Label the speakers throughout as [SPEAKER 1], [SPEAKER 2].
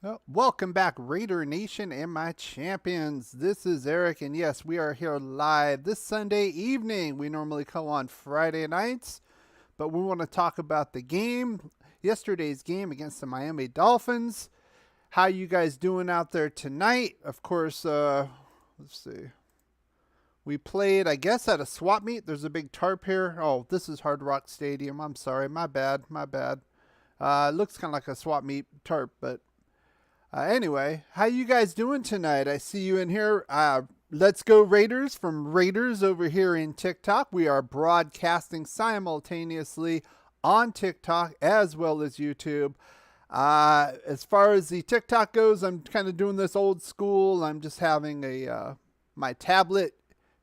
[SPEAKER 1] Well, welcome back, Raider Nation and my champions. This is Eric, and yes, we are here live this Sunday evening. We normally come on Friday nights, but we want to talk about the game, yesterday's game against the Miami Dolphins. How you guys doing out there tonight? Of course, let's see. We played, I guess, at a swap meet. There's a big tarp here. Oh, this is Hard Rock Stadium. I'm sorry. My bad. It looks kind of like a swap meet tarp, but anyway, how you guys doing tonight? I see you in here. Let's go Raiders from Raiders over here in TikTok. We are broadcasting simultaneously on TikTok as well as YouTube. As far as the TikTok goes, I'm kind of doing this old school. I'm just having my tablet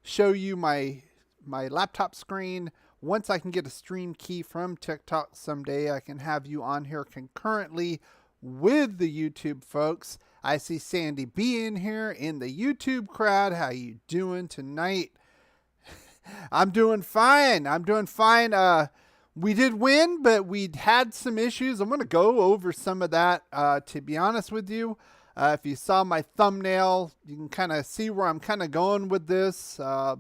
[SPEAKER 1] show you my laptop screen. Once I can get a stream key from TikTok someday, I can have you on here concurrently with the YouTube folks. I see Sandy B in here in the YouTube crowd. How you doing tonight? I'm doing fine. We did win, but we had some issues. I'm going to go over some of that, to be honest with you. If you saw my thumbnail, you can kind of see where I'm kind of going with this. A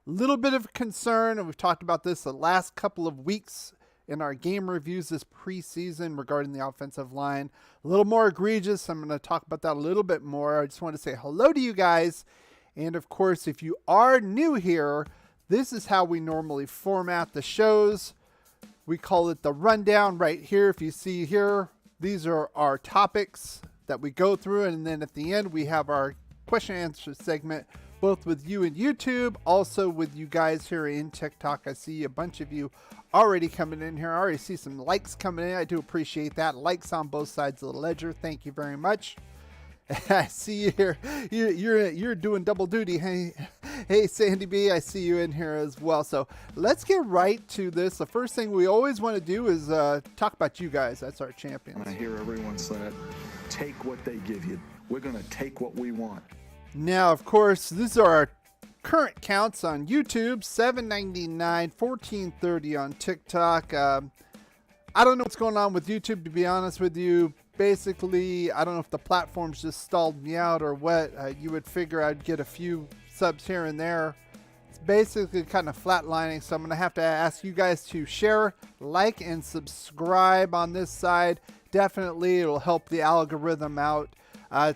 [SPEAKER 1] little bit of concern, and we've talked about this the last couple of weeks in our game reviews this preseason regarding the offensive line. A little more egregious. I'm going to talk about that a little bit more. I just want to say hello to you guys. And of course, if you are new here, this is how we normally format the shows. We call it the rundown right here. If you see here, these are our topics that we go through. And then at the end, we have our question and answer segment, both with you in YouTube, also with you guys here in TikTok. I see a bunch of you already coming in here. I already see some likes coming in. I do appreciate that. Likes on both sides of the ledger. Thank you very much. I see you here. You're doing double duty. Hey, Sandy B, I see you in here as well. So let's get right to this. The first thing we always want to do is talk about you guys. That's our champions.
[SPEAKER 2] I hear everyone say it. Take what they give you. We're going to take what we want.
[SPEAKER 1] Now, of course, these are our current counts on YouTube, 799, 1430 on TikTok. I don't know what's going on with YouTube, to be honest with you. Basically, I don't know if the platforms just stalled me out or what. You would figure I'd get a few subs here and there. It's basically kind of flatlining, so I'm going to have to ask you guys to share, like, and subscribe on this side. Definitely, it'll help the algorithm out.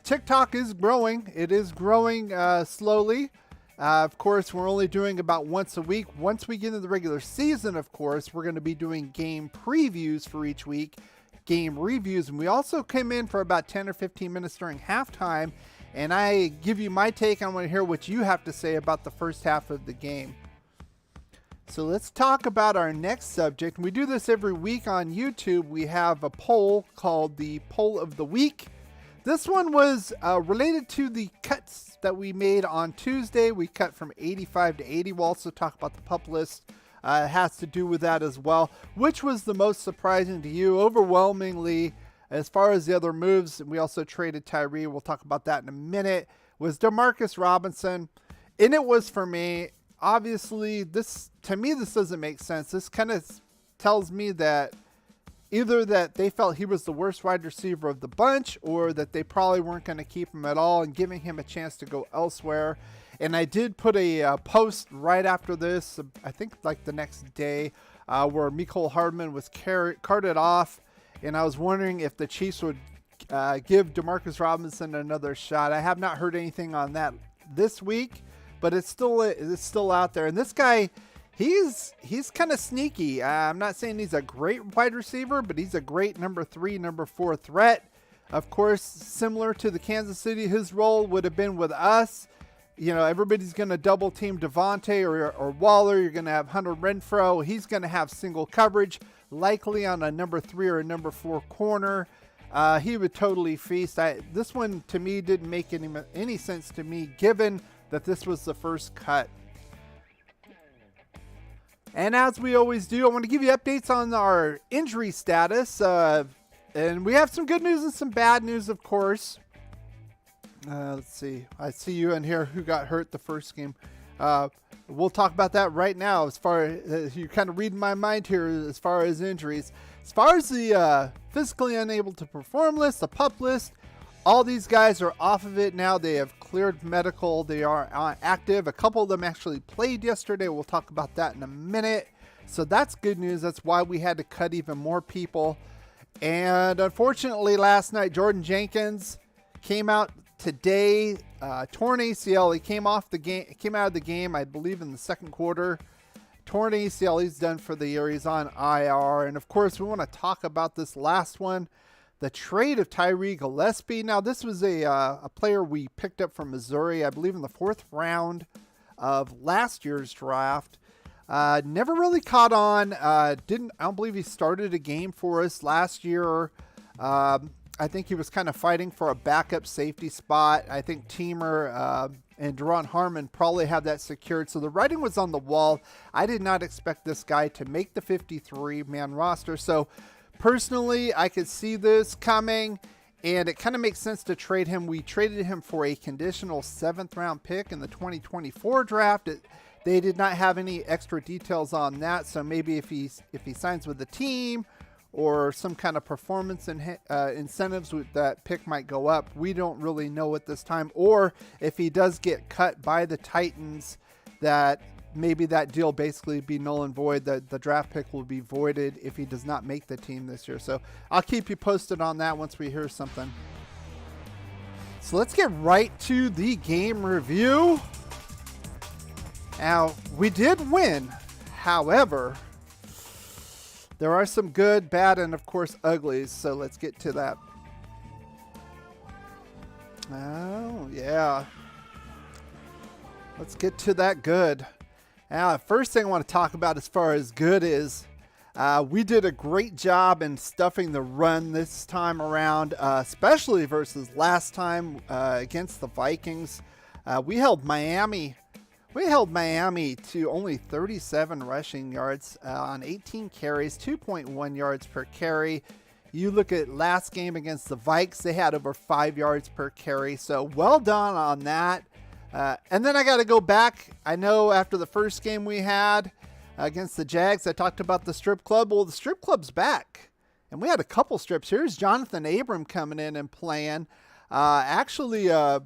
[SPEAKER 1] TikTok is growing. It is growing slowly. Of course, we're only doing about once a week. Once we get into the regular season, of course, we're going to be doing game previews for each week, game reviews. And we also came in for about 10 or 15 minutes during halftime. And I give you my take. I want to hear what you have to say about the first half of the game. So let's talk about our next subject. We do this every week on YouTube. We have a poll called the Poll of the Week. This one was related to the cuts that we made on Tuesday. We cut from 85 to 80. We'll also talk about the pup list. It has to do with that as well. Which was the most surprising to you? Overwhelmingly, as far as the other moves, we also traded Tyree. We'll talk about that in a minute. Was Demarcus Robinson. And it was for me. Obviously, to me, this doesn't make sense. This kind of tells me that either that they felt he was the worst wide receiver of the bunch, or that they probably weren't going to keep him at all and giving him a chance to go elsewhere. And I did put a post right after this, I think like the next day, where Mecole Hardman was carted off. And I was wondering if the Chiefs would give Demarcus Robinson another shot. I have not heard anything on that this week, but it's still out there. And this guy, he's kind of sneaky. I'm not saying he's a great wide receiver, but he's a great number 3, number 4 threat. Of course, similar to the Kansas City, his role would have been with us. You know, everybody's going to double team Devontae or Waller. You're going to have Hunter Renfrow. He's going to have single coverage, likely on a number 3 or a number 4 corner. He would totally feast. This one, to me, didn't make any sense to me, given that this was the first cut. And as we always do, I want to give you updates on our injury status. And we have some good news and some bad news, of course. Let's see. I see you in here who got hurt the first game. We'll talk about that right now as far as you kind of read my mind here as far as injuries. As far as the physically unable to perform list, the PUP list, all these guys are off of it now. They have cleared medical. They are active. A couple of them actually played yesterday. We'll talk about that in a minute. So that's good news. That's why we had to cut even more people. And unfortunately, last night, Jordan Jenkins came out today, torn ACL. He came out of the game, I believe, in the second quarter. Torn ACL. He's done for the year. He's on IR. And of course, we want to talk about this last one, the trade of Tyree Gillespie. Now, this was a player we picked up from Missouri, I believe, in the 4th round of last year's draft. Never really caught on. I don't believe he started a game for us last year. I think he was kind of fighting for a backup safety spot. I think Teamer and Deron Harmon probably had that secured. So the writing was on the wall. I did not expect this guy to make the 53-man roster. So personally, I could see this coming, and it kind of makes sense to trade him. We traded him for a conditional 7th-round pick in the 2024 draft. They did not have any extra details on that, so maybe if he signs with the team or some kind of performance incentives with that pick might go up. We don't really know at this time. Or if he does get cut by the Titans, that maybe that deal basically be null and void. The draft pick will be voided if he does not make the team this year. So I'll keep you posted on that once we hear something. So let's get right to the game review. Now, we did win. However, there are some good, bad, and of course uglies. So let's get to that. Oh, yeah. Let's get to that good. Now, the first thing I want to talk about as far as good is we did a great job in stuffing the run this time around, especially versus last time against the Vikings. We held Miami to only 37 rushing yards on 18 carries, 2.1 yards per carry. You look at last game against the Vikes, they had over 5 yards per carry. So well done on that. And then I got to go back. I know after the first game we had against the Jags, I talked about the strip club. Well, the strip club's back. And we had a couple strips. Here's Jonathan Abram coming in and playing. They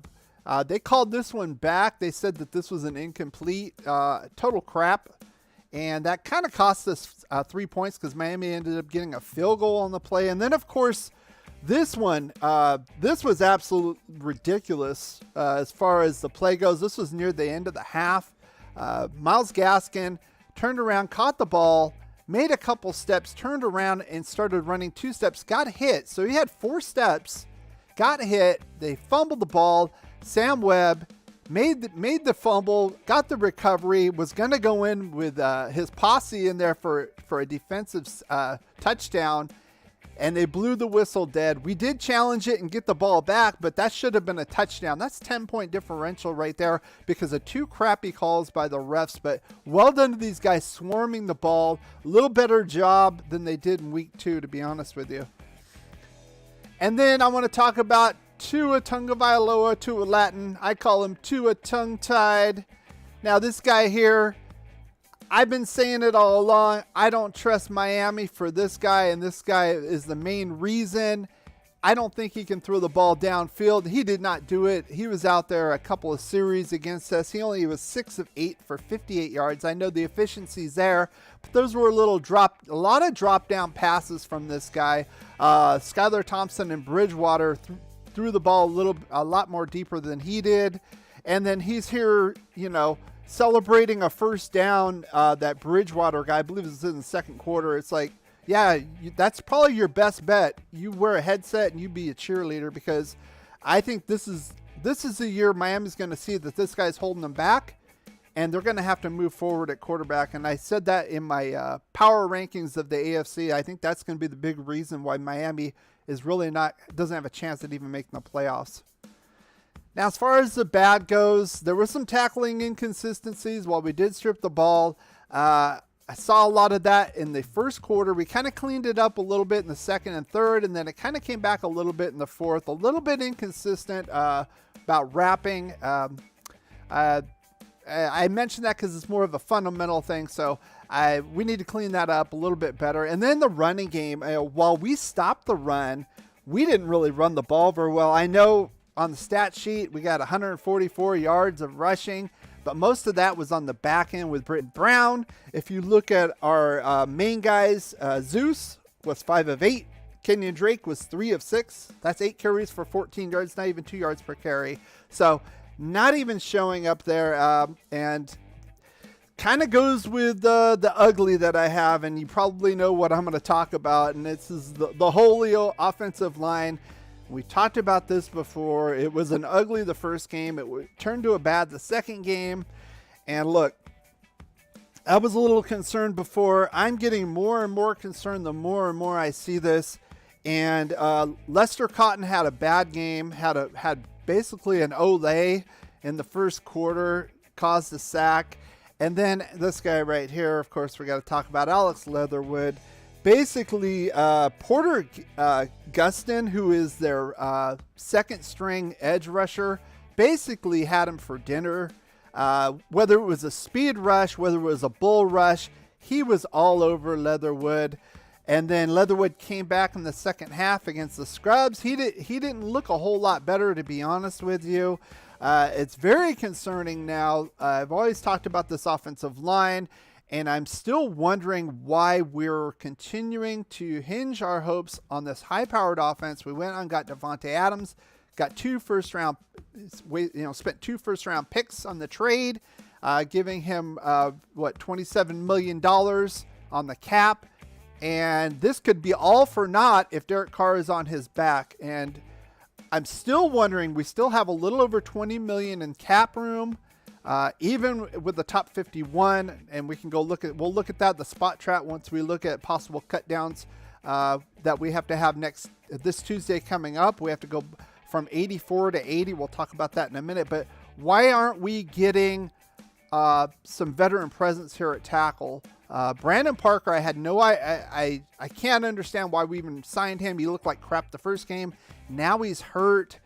[SPEAKER 1] called this one back. They said that this was an incomplete, total crap. And that kind of cost us 3 points because Miami ended up getting a field goal on the play. And then, of course, this one, this was absolutely ridiculous as far as the play goes. This was near the end of the half. Myles Gaskin turned around, caught the ball, made a couple steps, turned around, and started running 2 steps, got hit. So he had 4 steps, got hit. They fumbled the ball. Sam Webb made the fumble, got the recovery, was going to go in with his posse in there for a defensive touchdown, and they blew the whistle dead. We did challenge it and get the ball back, but that should have been a touchdown. That's 10-point differential right there because of 2 crappy calls by the refs, but well done to these guys swarming the ball. A little better job than they did in week 2, to be honest with you. And then I want to talk about Tua Tagovailoa, Tua Latin. I call him Tua tongue-tied. Now, this guy here, I've been saying it all along. I don't trust Miami for this guy, and this guy is the main reason. I don't think he can throw the ball downfield. He did not do it. He was out there a couple of series against us. He was 6 of 8 for 58 yards. I know the efficiency's there, but those were a lot of drop-down passes from this guy. Skylar Thompson and Bridgewater threw the ball a lot more deeper than he did. And then he's here, celebrating a first down, that Bridgewater guy, I believe it was in the second quarter. It's like, yeah, that's probably your best bet. You wear a headset and you be a cheerleader, because I think this is the year Miami's going to see that this guy's holding them back, and they're going to have to move forward at quarterback. And I said that in my power rankings of the AFC. I think that's going to be the big reason why Miami is really doesn't have a chance at even making the playoffs. Now, as far as the bad goes, there were some tackling inconsistencies while we did strip the ball. I saw a lot of that in the first quarter. We kind of cleaned it up a little bit in the second and third, and then it kind of came back a little bit in the fourth. A little bit inconsistent about wrapping. I mentioned that because it's more of a fundamental thing. So We need to clean that up a little bit better. And then the running game, while we stopped the run, we didn't really run the ball very well. I know on the stat sheet we got 144 yards of rushing, but most of that was on the back end with Britton Brown. If you look at our main guys, Zeus was 5 of 8. Kenyon Drake was 3 of 6. That's 8 carries for 14 yards, not even 2 yards per carry. So not even showing up there, and kind of goes with the ugly that I have, and you probably know what I'm going to talk about, and this is the Julio offensive line. We talked about this before. It was an ugly the first game. It turned to a bad the second game, and look, I was a little concerned before. I'm getting more and more concerned the more and more I see this, and Lester Cotton had a bad game, had basically an Olay in the first quarter, caused a sack. And then this guy right here, of course, we got to talk about Alex Leatherwood. Basically, Porter Gustin, who is their second string edge rusher, basically had him for dinner. Whether it was a speed rush, whether it was a bull rush, he was all over Leatherwood. And then Leatherwood came back in the second half against the Scrubs. He didn't look a whole lot better, to be honest with you. It's very concerning now. I've always talked about this offensive line, and I'm still wondering why we're continuing to hinge our hopes on this high-powered offense. We went and got Devontae Adams, got spent 2 first-round picks on the trade, giving him $27 million on the cap, and this could be all for naught if Derek Carr is on his back. And I'm still wondering, we still have a little over $20 million in cap room, even with the top 51, and we'll look at that, the spot trap, once we look at possible cut downs that we have to have this Tuesday coming up. We have to go from 84 to 80. We'll talk about that in a minute, but why aren't we getting some veteran presence here at tackle? Brandon Parker, I can't understand why we even signed him. He looked like crap the first game. Now he's hurt.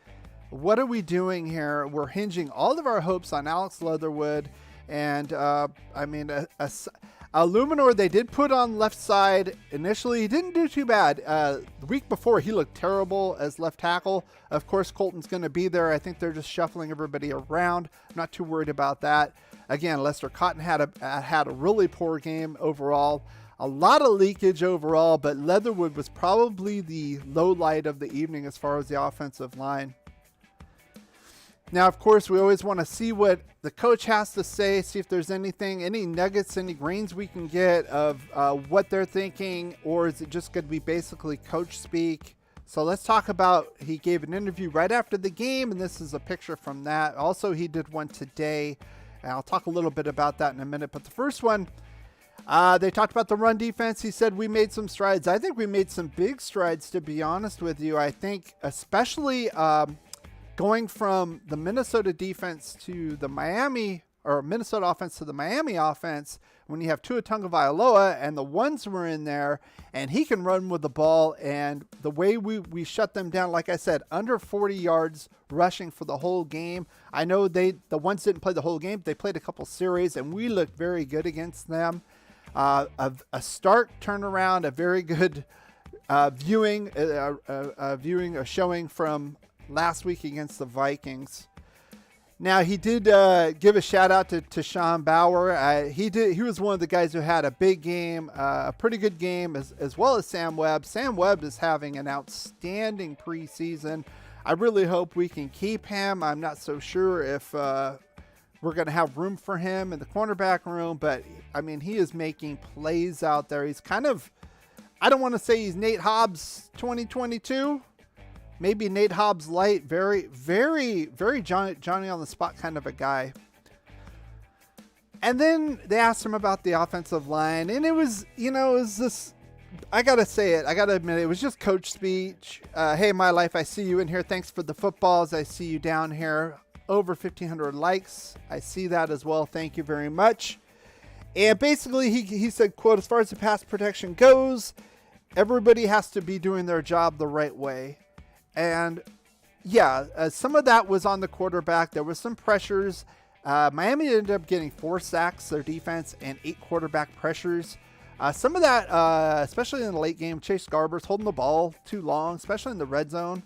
[SPEAKER 1] What are we doing here? We're hinging all of our hopes on Alex Leatherwood. And, Luminor, they did put on left side. Initially, he didn't do too bad. The week before, he looked terrible as left tackle. Of course, Colton's going to be there. I think they're just shuffling everybody around. I'm not too worried about that. Again, Lester Cotton had a really poor game overall. A lot of leakage overall, but Leatherwood was probably the low light of the evening as far as the offensive line. Now, of course, we always want to see what the coach has to say, see if there's any nuggets, any grains we can get of what they're thinking, or is it just going to be basically coach speak? So let's talk about, he gave an interview right after the game, and this is a picture from that. Also, he did one today, and I'll talk a little bit about that in a minute. But the first one, they talked about the run defense. He said we made some strides. I think we made some big strides, to be honest with you. I think especially going from the Minnesota defense to the Minnesota offense to the Miami offense, when you have Tua Tagovailoa and the ones were in there, and he can run with the ball, and the way we shut them down, like I said, under 40 yards rushing for the whole game. I know the ones didn't play the whole game. They played a couple series, and we looked very good against them. A stark turnaround, a very good showing from last week against the Vikings. Now, he did give a shout out to Sean Bauer. He was one of the guys who had a big game, a pretty good game, as well as Sam Webb. Sam Webb is having an outstanding preseason. I really hope we can keep him. I'm not so sure if we're going to have room for him in the cornerback room, but I mean, he is making plays out there. He's kind of, I don't want to say he's Nate Hobbs 2022. Maybe Nate Hobbs light, very, very, very Johnny on the spot kind of a guy. And then they asked him about the offensive line, and it was this, I got to say it, I got to admit it was just coach speech. Hey, my life, I see you in here. Thanks for the footballs. I see you down here. Over 1,500 likes. I see that as well. Thank you very much. And basically he said, quote, as far as the pass protection goes, everybody has to be doing their job the right way. And yeah, some of that was on the quarterback. There was some pressures. Miami ended up getting 4 sacks, their defense, and 8 quarterback pressures. Some of that, especially in the late game, Chase Garber's holding the ball too long, especially in the red zone.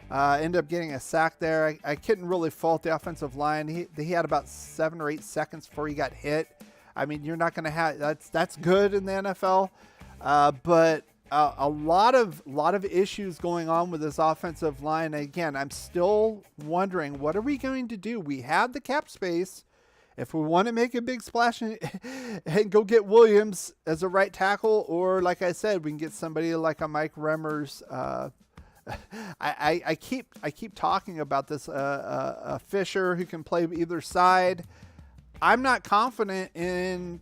[SPEAKER 1] Ended up getting a sack there. I couldn't really fault the offensive line. He had about 7 or 8 seconds before he got hit. I mean, you're not going to have that's good in the NFL, but a lot of issues going on with this offensive line. Again, I'm still wondering, what are we going to do? We have the cap space. If we want to make a big splash and go get Williams as a right tackle, or like I said, we can get somebody like a Mike Remmers. I keep talking about this a Fisher who can play either side. I'm not confident in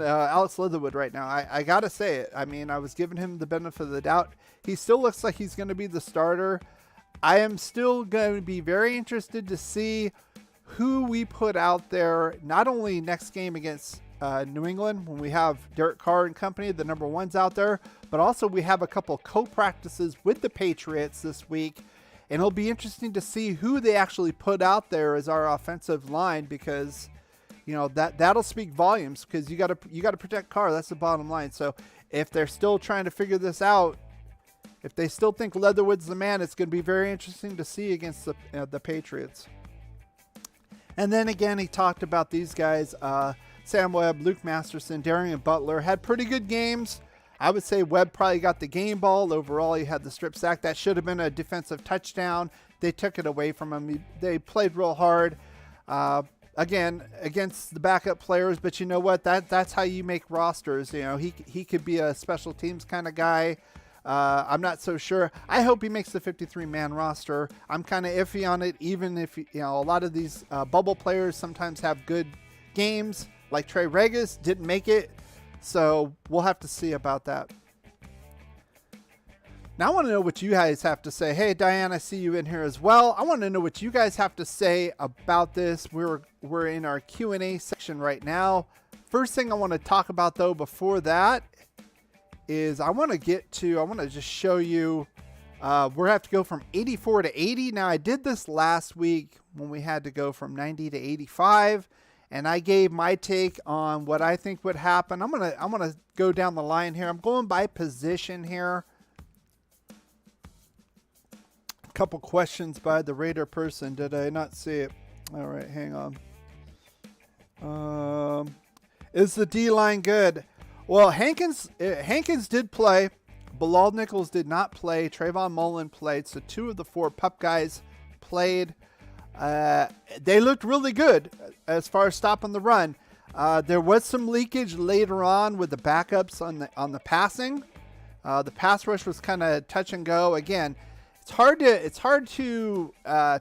[SPEAKER 1] Alex Leatherwood right now. I gotta say it. I mean, I was giving him the benefit of the doubt. He still looks like he's going to be the starter. I am still going to be very interested to see who we put out there, not only next game against New England when we have Derek Carr and company, the number 1s out there, but also we have a couple co-practices with the Patriots this week, and it'll be interesting to see who they actually put out there as our offensive line, because that'll speak volumes, because you got to protect Carr. That's the bottom line. So if they're still trying to figure this out, if they still think Leatherwood's the man, it's going to be very interesting to see against the Patriots. And then again, he talked about these guys, Sam Webb, Luke Masterson, Darian Butler had pretty good games. I would say Webb probably got the game ball. Overall, he had the strip sack. That should have been a defensive touchdown. They took it away from him. They played real hard. Again, against the backup players, but you know what? That's how you make rosters. He could be a special teams kind of guy. I'm not so sure. I hope he makes the 53-man roster. I'm kind of iffy on it, even if a lot of these bubble players sometimes have good games, like Trey Regis didn't make it. So we'll have to see about that. Now I want to know what you guys have to say. Hey, Diane, I see you in here as well. I want to know what you guys have to say about this. We're in our Q&A section right now. First thing I want to talk about, though, before that is I want to just show you, we're have to go from 84 to 80. Now, I did this last week when we had to go from 90 to 85, and I gave my take on what I think would happen. I'm gonna go down the line here. I'm going by position here. A couple questions by the Raider person. Did I not see it? All right, hang on. Is the D-line good? Well, Hankins did play. Bilal Nichols did not play. Trayvon Mullen played. So 2 of the 4 pup guys played. They looked really good as far as stopping the run. There was some leakage later on with the backups on the passing. The pass rush was kind of touch and go. Again, it's hard to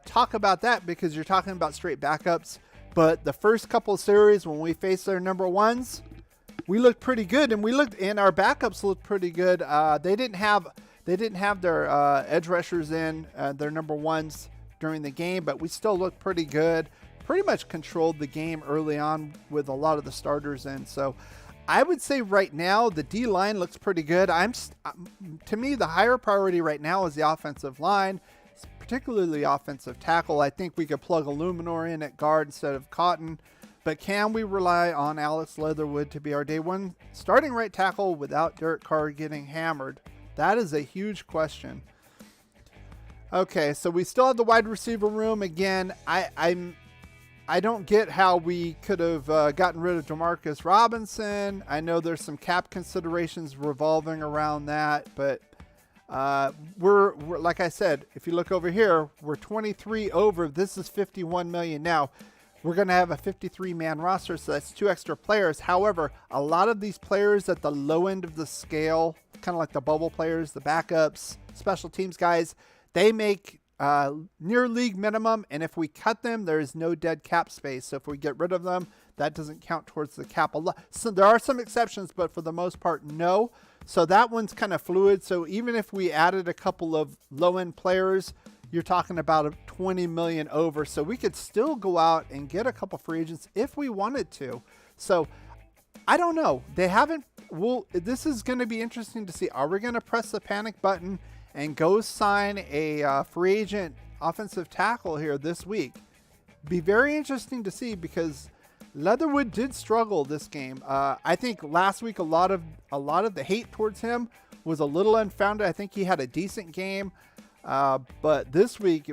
[SPEAKER 1] talk about that because you're talking about straight backups. But the first couple of series when we faced their number 1s, we looked pretty good, and our backups looked pretty good. They didn't have their edge rushers in their number 1s during the game, but we still looked pretty good. Pretty much controlled the game early on with a lot of the starters in. So I would say right now the D line looks pretty good. To me, the higher priority right now is the offensive line, particularly offensive tackle. I think we could plug Illuminor in at guard instead of Cotton. But can we rely on Alex Leatherwood to be our day 1 starting right tackle without Derek Carr getting hammered? That is a huge question. Okay, so we still have the wide receiver room. Again, I don't get how we could have gotten rid of Demarcus Robinson. I know there's some cap considerations revolving around that, but we're like I said, if you look over here, we're 23 over. This is 51 million now. We're going to have a 53-man roster, so that's 2 extra players. However, a lot of these players at the low end of the scale, kind of like the bubble players, the backups, special teams guys, they make near league minimum, and if we cut them, there is no dead cap space. So if we get rid of them, that doesn't count towards the cap. So there are some exceptions, but for the most part, no. So that one's kind of fluid. So even if we added a couple of low-end players, you're talking about a 20 million over. So we could still go out and get a couple free agents if we wanted to. So I don't know. They haven't. Well, this is going to be interesting to see. Are we going to press the panic button and go sign a free agent offensive tackle here this week? be very interesting to see because Leatherwood did struggle this game. I think last week a lot of the hate towards him was a little unfounded. I think he had a decent game, but this week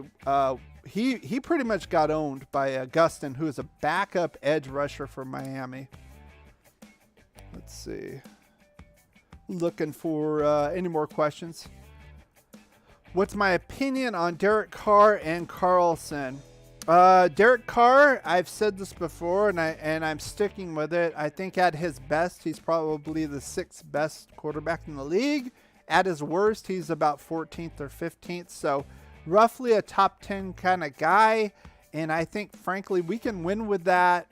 [SPEAKER 1] he pretty much got owned by Augustin, who is a backup edge rusher for Miami. Let's see. Looking for any more questions. What's my opinion on Derek Carr and Carlson? Derek Carr, I've said this before, and I'm sticking with it. I think at his best, he's probably the 6th best quarterback in the league. At his worst, he's about 14th or 15th. So roughly a top 10 kind of guy. And I think, frankly, we can win with that.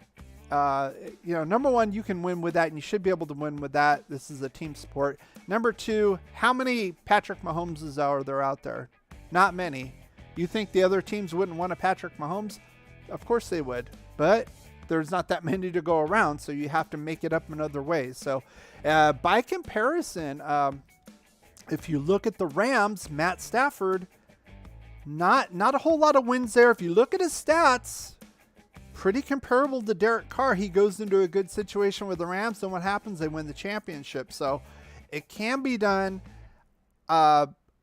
[SPEAKER 1] Number one, you can win with that, and you should be able to win with that. This is a team sport. Number two, how many Patrick Mahomeses are there out there? Not many. You think the other teams wouldn't want a Patrick Mahomes? Of course they would, but there's not that many to go around, so you have to make it up in other ways. So by comparison, if you look at the Rams, Matt Stafford, not a whole lot of wins there. If you look at his stats, pretty comparable to Derek Carr. He goes into a good situation with the Rams, and what happens? They win the championship. So it can be done.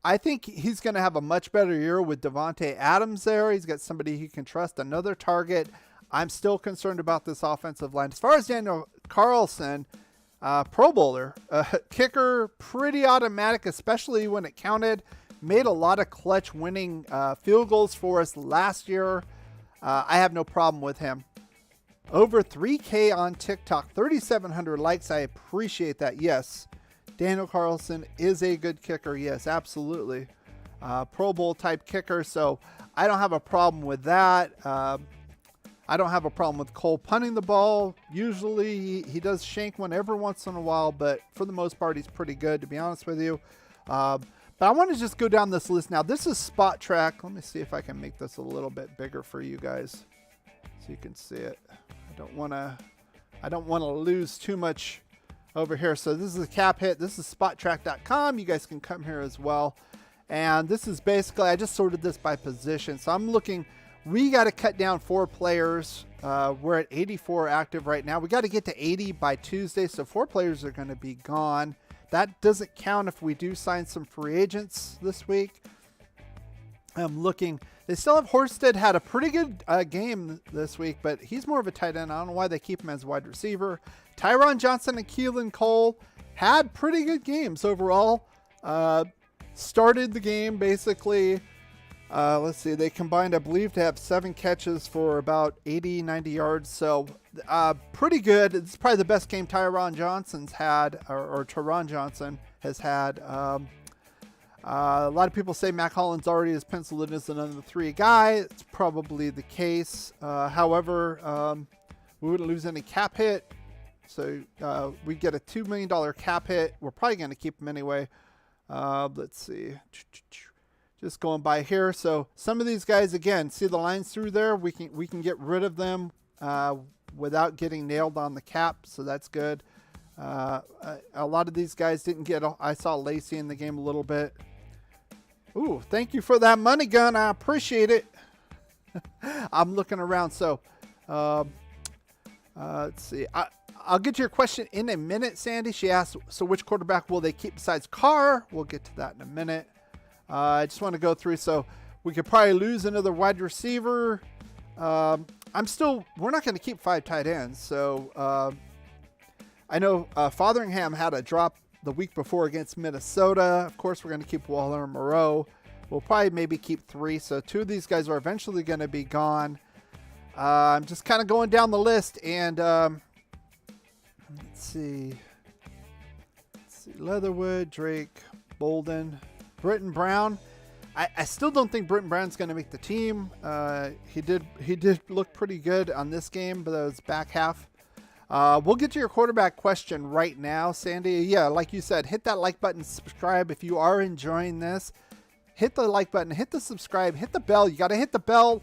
[SPEAKER 1] I think he's going to have a much better year with Devontae Adams there. He's got somebody he can trust, another target. I'm still concerned about this offensive line. As far as Daniel Carlson, Pro Bowler, kicker, pretty automatic, especially when it counted. Made a lot of clutch winning field goals for us last year. I have no problem with him. Over 3K on TikTok, 3,700 likes. I appreciate that. Yes, Daniel Carlson is a good kicker. Yes, absolutely. Pro Bowl type kicker. So I don't have a problem with that. I don't have a problem with Cole punting the ball. Usually he does shank one every once in a while, but for the most part, he's pretty good, to be honest with you. But I want to just go down this list now. This is Spot Track. Let me see if I can make this a little bit bigger for you guys so you can see it. I don't want to lose too much over here. So this is a cap hit. This is spottrack.com. You guys can come here as well. And this is basically, I just sorted this by position. So I'm looking, we got to cut down 4 players. We're at 84 active right now. We got to get to 80 by Tuesday. So 4 players are going to be gone. That doesn't count if we do sign some free agents this week. I'm looking. They still have Horsted, had a pretty good game this week, but he's more of a tight end. I don't know why they keep him as wide receiver. Tyron Johnson and Keelan Cole had pretty good games overall. Started the game basically. Let's see. They combined, I believe, to have 7 catches for about 80, 90 yards. So pretty good. It's probably the best game Tyron Johnson's had, or Tyron Johnson has had. A lot of people say Mac Hollins already is penciled in as the number 3 guy. It's probably the case. However, we wouldn't lose any cap hit. So we get a $2 million cap hit. We're probably going to keep him anyway. Let's see. Just going by here. So some of these guys, again, see the lines through there? We can get rid of them without getting nailed on the cap. So that's good. A lot of these guys didn't get. I saw Lacey in the game a little bit. Ooh, thank you for that money gun. I appreciate it. I'm looking around. So let's see. I'll get to your question in a minute, Sandy. She asked, so which quarterback will they keep besides Carr? We'll get to that in a minute. I just want to go through. So we could probably lose another wide receiver. We're not going to keep 5 tight ends. So I know Fotheringham had a drop the week before against Minnesota. Of course, we're going to keep Waller and Moreau. We'll probably maybe keep 3. So 2 of these guys are eventually going to be gone. I'm just kind of going down the list. And let's see. Leatherwood, Drake, Bolden, Britton Brown. I still don't think Britton Brown's going to make the team. He did look pretty good on this game, but that was back half. We'll get to your quarterback question right now, Sandy. Yeah, like you said, hit that like button, subscribe. If you are enjoying this, hit the like button, hit the subscribe, hit the bell. You got to hit the bell.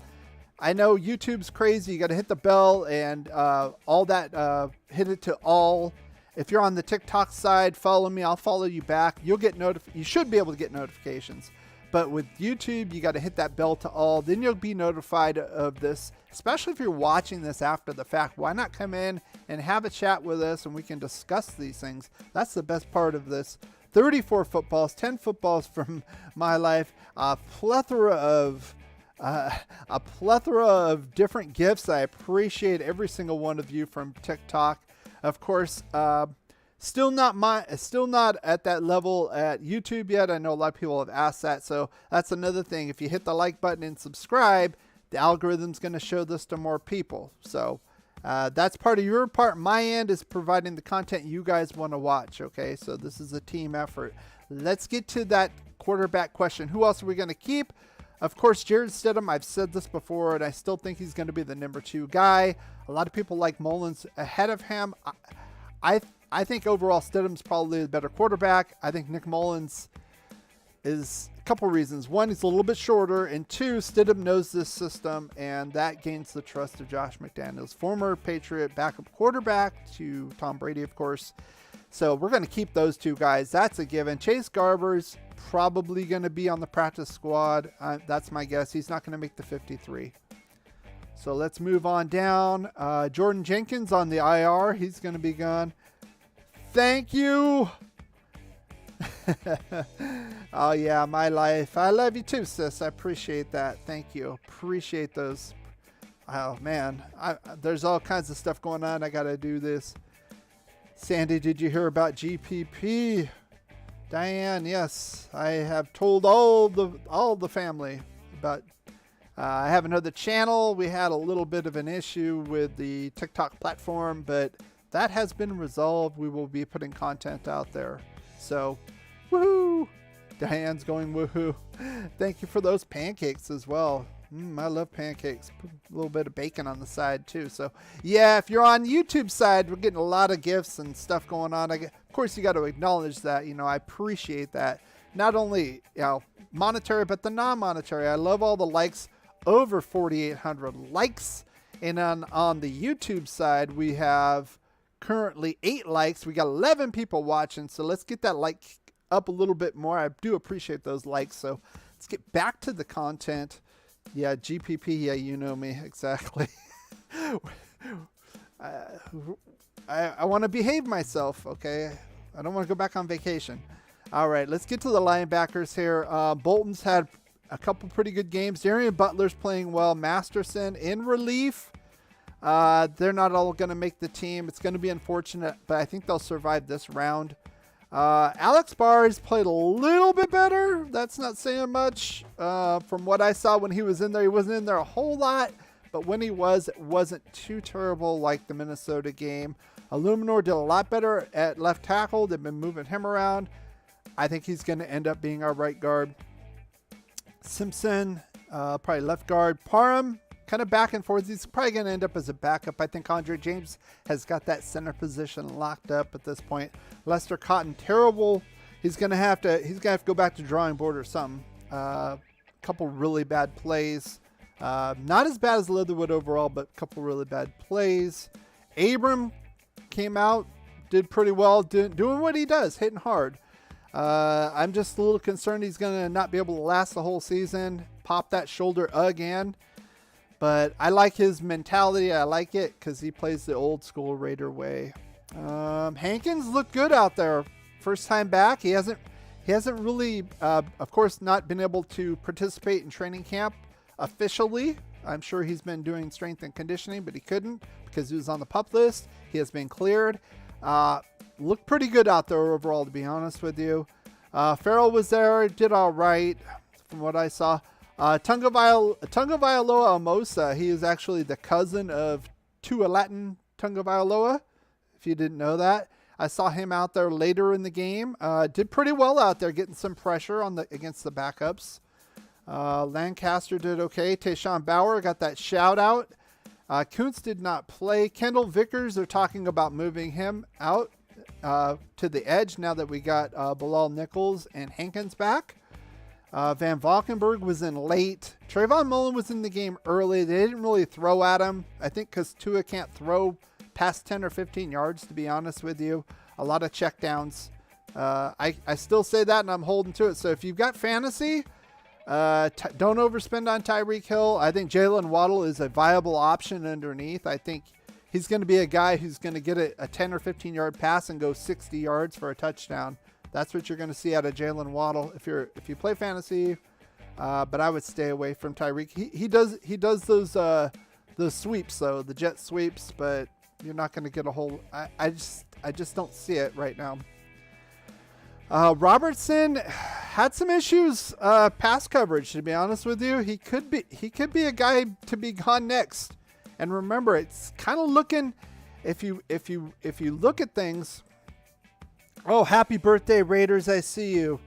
[SPEAKER 1] I know YouTube's crazy. You got to hit the bell and all that. Hit it to all. If you're on the TikTok side, follow me. I'll follow you back. You'll get you should be able to get notifications. But with YouTube, you got to hit that bell to all. Then you'll be notified of this, especially if you're watching this after the fact. Why not come in and have a chat with us and we can discuss these things? That's the best part of this. 34 footballs, 10 footballs from my life, a plethora of different gifts. I appreciate every single one of you from TikTok. Of course, still not at that level at YouTube yet. I know a lot of people have asked that, so that's another thing. If you hit the like button and subscribe, the algorithm's going to show this to more people. So that's part of your part. My end is providing the content you guys want to watch. Okay, so this is a team effort. Let's get to that quarterback question. Who else are we going to keep? Of course, Jarrett Stidham. I've said this before, and I still think he's going to be the number 2 guy. A lot of people like Mullins ahead of him. I think overall Stidham's probably the better quarterback. I think Nick Mullins is a couple reasons. One, he's a little bit shorter, and 2, Stidham knows this system, and that gains the trust of Josh McDaniels, former Patriot backup quarterback to Tom Brady, of course. So we're going to keep those 2 guys. That's a given. Chase Garber's probably going to be on the practice squad. That's my guess. He's not going to make the 53. So let's move on down. Jordan Jenkins on the IR. He's going to be gone. Thank you. Oh, yeah, my life. I love you too, sis. I appreciate that. Thank you. Appreciate those. Oh, man. There's all kinds of stuff going on. I got to do this. Sandy, did you hear about GPP? Diane, yes. I have told all the family about. I have another channel. We had a little bit of an issue with the TikTok platform, but that has been resolved. We will be putting content out there. So, woohoo! Diane's going woohoo. Thank you for those pancakes as well. I love pancakes. Put a little bit of bacon on the side too. So, yeah, if you're on YouTube side, we're getting a lot of gifts and stuff going on. Of course, you got to acknowledge that. I appreciate that. Not only, monetary, but the non-monetary. I love all the likes. Over 4,800 likes. And on the YouTube side, we have currently 8 likes. We got 11 people watching, so let's get that like up a little bit more. I do appreciate those likes. So let's get back to the content. Yeah, GPP. Yeah, you know me exactly. I want to behave myself. Okay, I don't want to go back on vacation. All right, let's get to the linebackers here. Bolton's had a couple pretty good games. Darian Butler's playing well. Masterson in relief. They're not all going to make the team. It's going to be unfortunate, but I think they'll survive this round. Alex Barr's played a little bit better. That's not saying much. From what I saw when he was in there, he wasn't in there a whole lot, but when he was, it wasn't too terrible like the Minnesota game. Illuminor did a lot better at left tackle. They've been moving him around. I think he's going to end up being our right guard. Simpson, probably left guard. Parham, kind of back and forth. He's probably going to end up as a backup. I think Andre James has got that center position locked up at this point. Lester Cotton, terrible. He's going to have to go back to drawing board or something. A couple really bad plays. Not as bad as Leatherwood overall, but a couple really bad plays. Abram came out, did pretty well, doing what he does, hitting hard. I'm just a little concerned he's going to not be able to last the whole season. Pop that shoulder again. But I like his mentality. I like it because he plays the old school Raider way. Hankins looked good out there. First time back. He hasn't really, of course, not been able to participate in training camp officially. I'm sure he's been doing strength and conditioning, but he couldn't because he was on the PUP list. He has been cleared. Looked pretty good out there overall, to be honest with you. Farrell was there, did all right from what I saw. Tunga Vailoa Amosa, he is actually the cousin of Tua Latin Tunga Vailoa, if you didn't know that. I saw him out there later in the game. Did pretty well out there, getting some pressure against the backups. Lancaster did okay. Tayshawn Bauer got that shout out. Kuntz did not play. Kendall Vickers, they're talking about moving him out to the edge now that we got Bilal Nichols and Hankins back. Van Valkenburg was in late. Trayvon Mullen was in the game early. They didn't really throw at him. I think because Tua can't throw past 10 or 15 yards, to be honest with you. A lot of checkdowns. I still say that, and I'm holding to it. So if you've got fantasy, Don't overspend on Tyreek Hill. I think Jalen Waddle is a viable option underneath. I think he's going to be a guy who's going to get a 10 or 15 yard pass and go 60 yards for a touchdown. That's what you're going to see out of Jalen Waddle if you play fantasy. But I would stay away from Tyreek. He does those sweeps though, the jet sweeps, but you're not going to get a whole. I just don't see it right now. Robertson had some issues pass coverage. To be honest with you, he could be a guy to be gone next. And remember, it's kind of looking if you look at things. Oh, happy birthday, Raiders! I see you.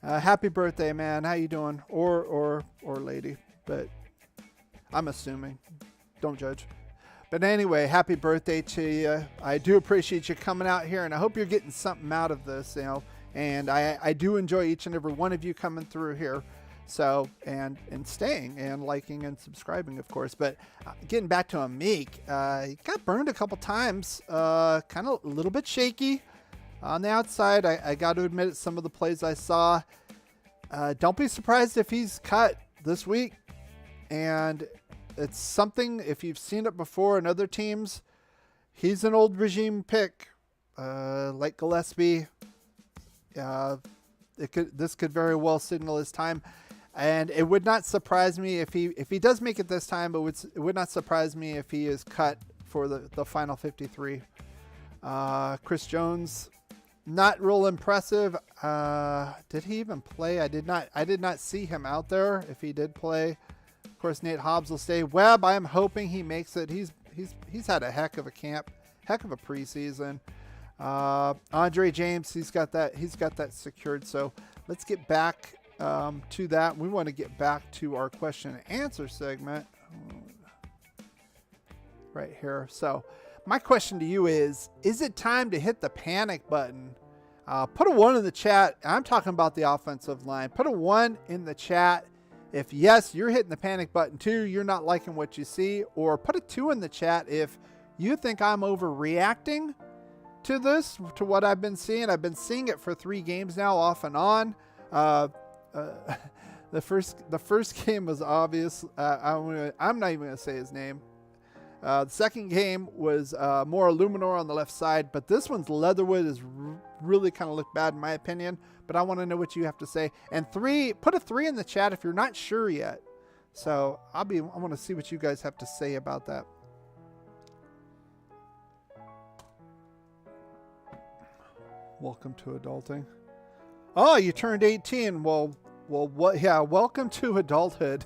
[SPEAKER 1] Happy birthday, man. How you doing? Or lady, but I'm assuming. Don't judge. But anyway, happy birthday to you. I do appreciate you coming out here, and I hope you're getting something out of this, you know. And I do enjoy each and every one of you coming through here. So, and staying and liking and subscribing, of course. But getting back to him, Meek, he got burned a couple times. Kind of a little bit shaky on the outside. I got to admit, some of the plays I saw. Don't be surprised if he's cut this week. And it's something, if you've seen it before in other teams, he's an old regime pick, like Gillespie. This could very well signal his time. And it would not surprise me if he does make it this time, but it would not surprise me if he is cut for the final 53. Chris Jones, not real impressive. Did he even play? I did not see him out there. If he did play, of course, Nate Hobbs will stay. Webb, I'm hoping he makes it. He's had a heck of a camp, heck of a preseason. Andre James, he's got that secured. So let's get back to that. We want to get back to our question and answer segment right here. So my question to you is it time to hit the panic button? Put a 1 in the chat. I'm talking about the offensive line. Put a 1 in the chat if yes, you're hitting the panic button too, you're not liking what you see, or put a 2 in the chat if you think I'm overreacting to this, to what I've been seeing. I've been seeing it for 3 games now, off and on. The first game was obvious. I'm not even going to say his name. The second game was more Illuminor on the left side, but this one's Leatherwood is really kind of looked bad in my opinion. But I want to know what you have to say. And 3, put a 3 in the chat if you're not sure yet. So I want to see what you guys have to say about that. Welcome to adulting. Oh, you turned 18. Well, what? Yeah, welcome to adulthood.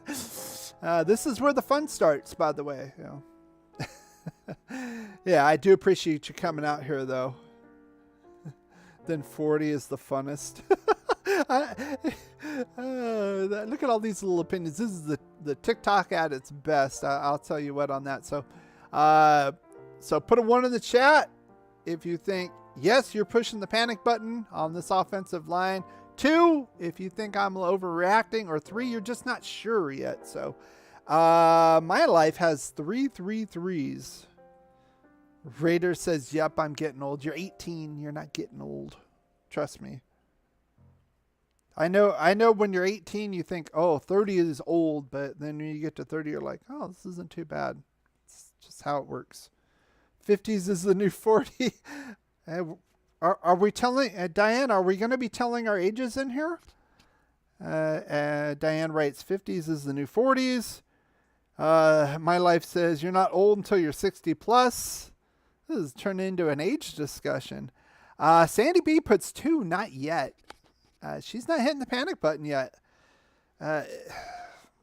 [SPEAKER 1] This is where the fun starts, by the way. You know. Yeah, I do appreciate you coming out here, though. Then 40 is the funnest. Look at all these little opinions. This is the TikTok at its best. I'll tell you what on that. So put a 1 in the chat if you think, yes, you're pushing the panic button on this offensive line. 2, if you think I'm overreacting. Or 3, you're just not sure yet. So my life has 3 3-3s. Raider says, yep, I'm getting old. You're 18. You're not getting old. Trust me. I know when you're 18, you think, oh, 30 is old. But then when you get to 30, you're like, oh, this isn't too bad. It's just how it works. 50s is the new 40. Are we telling, Diane, are we going to be telling our ages in here? Diane writes, 50s is the new 40s. My life says, you're not old until you're 60 plus. This is turning into an age discussion. Sandy B puts 2, not yet. She's not hitting the panic button yet.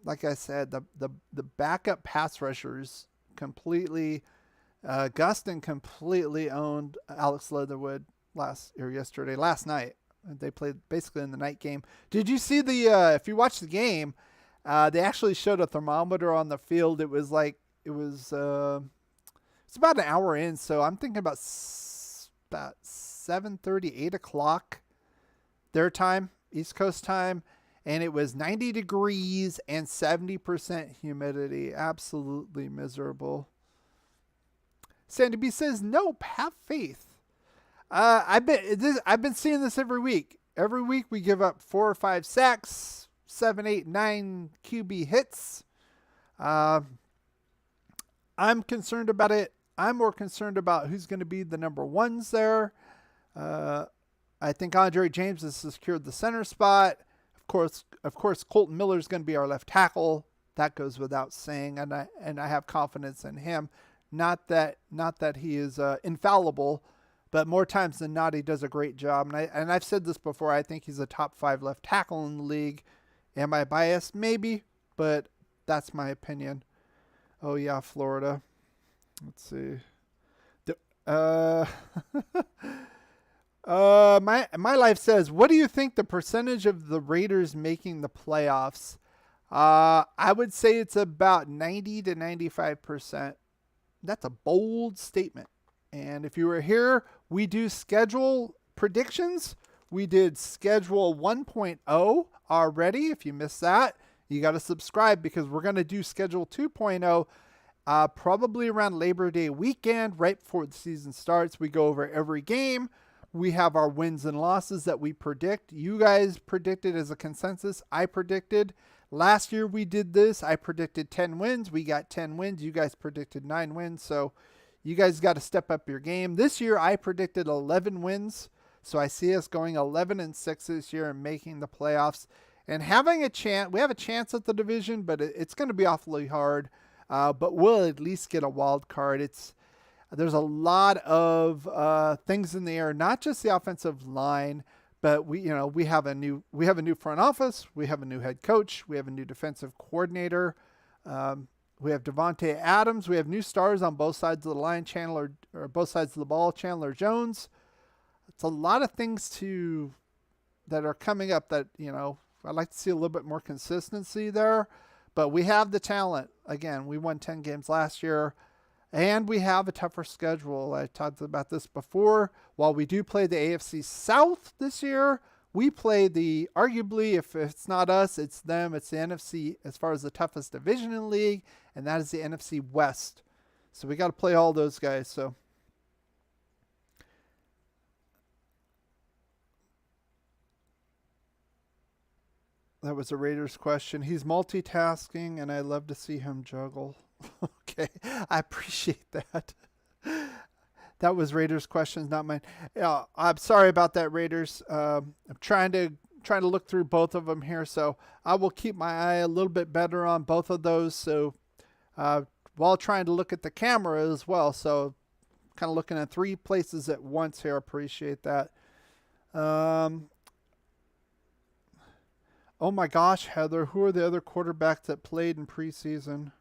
[SPEAKER 1] Like I said, the backup pass rushers completely, Gustin completely owned Alex Leatherwood last night. They played basically in the night game. Did you see if you watched the game, they actually showed a thermometer on the field. It was it's about an hour in, so I'm thinking about 7:30, 8 o'clock their time, East Coast time, and it was 90 degrees and 70% humidity. Absolutely miserable. Sandy B says, nope, have faith. I've been seeing this every week. Every week we give up 4 or 5 sacks, 7, 8, 9 QB hits. I'm concerned about it. I'm more concerned about who's going to be the number ones there. I think Andre James has secured the center spot. Of course, Colton Miller is going to be our left tackle. That goes without saying, and I have confidence in him. Not that he is infallible, but more times than not, he does a great job. And I've said this before. I think he's a top 5 left tackle in the league. Am I biased? Maybe, but that's my opinion. Oh yeah, Florida. Let's see. My life says, what do you think the percentage of the Raiders making the playoffs? I would say it's about 90 to 95%. That's a bold statement. And if you were here, we do schedule predictions. We did schedule 1.0 already. If you missed that, you got to subscribe because we're going to do schedule 2.0 probably around Labor Day weekend, right before the season starts. We go over every game. We have our wins and losses that we predict. You guys predicted as a consensus. I predicted. Last year we did this. I predicted 10 wins. We got 10 wins. You guys predicted 9 wins. So you guys got to step up your game. This year I predicted 11 wins. So I see us going 11-6 this year and making the playoffs and having a chance. We have a chance at the division, but it's going to be awfully hard. But we'll at least get a wild card. There's a lot of things in the air, not just the offensive line, but we have a new front office, we have a new head coach, we have a new defensive coordinator, we have Devontae Adams, we have new stars on both sides of the line, or both sides of the ball, Chandler Jones. It's a lot of things that are coming up that I'd like to see a little bit more consistency there, but we have the talent. Again, we won 10 games last year. And we have a tougher schedule. I talked about this before. While we do play the AFC South this year, we play arguably, if it's not us, it's them. It's the NFC as far as the toughest division in the league, and that is the NFC West. So we got to play all those guys. So that was a Raiders question. He's multitasking, and I love to see him juggle. Okay, I appreciate that. That was Raiders questions, not mine. I'm sorry about that, Raiders. I'm trying to look through both of them here, so I will keep my eye a little bit better on both of those. So while trying to look at the camera as well, so kind of looking at 3 places at once here. Appreciate that. Oh my gosh, Heather, who are the other quarterbacks that played in preseason?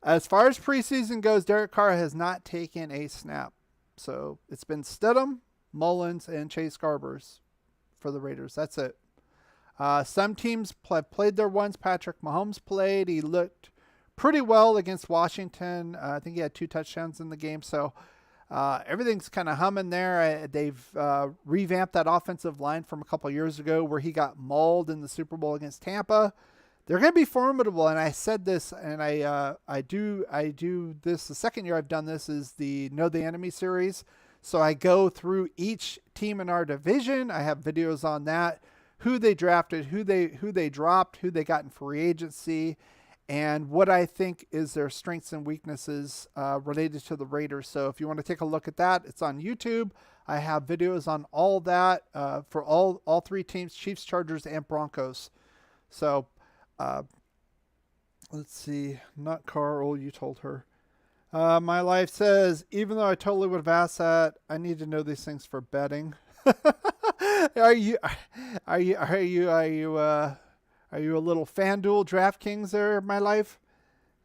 [SPEAKER 1] As far as preseason goes, Derek Carr has not taken a snap. So it's been Stidham, Mullins, and Chase Garbers for the Raiders. That's it. Some teams have played their ones. Patrick Mahomes played. He looked pretty well against Washington. I think he had 2 touchdowns in the game. So everything's kind of humming there. They've revamped that offensive line from a couple years ago where he got mauled in the Super Bowl against Tampa. They're going to be formidable, and I said this, and I do this. The second year I've done this is the Know the Enemy series. So I go through each team in our division. I have videos on that, who they drafted, who they dropped, who they got in free agency, and what I think is their strengths and weaknesses related to the Raiders. So if you want to take a look at that, it's on YouTube. I have videos on all that for all 3 teams, Chiefs, Chargers, and Broncos. So let's see. Not Carl, you told her. My life says, even though I totally would have asked that, I need to know these things for betting. Are you a little FanDuel DraftKings there, my life?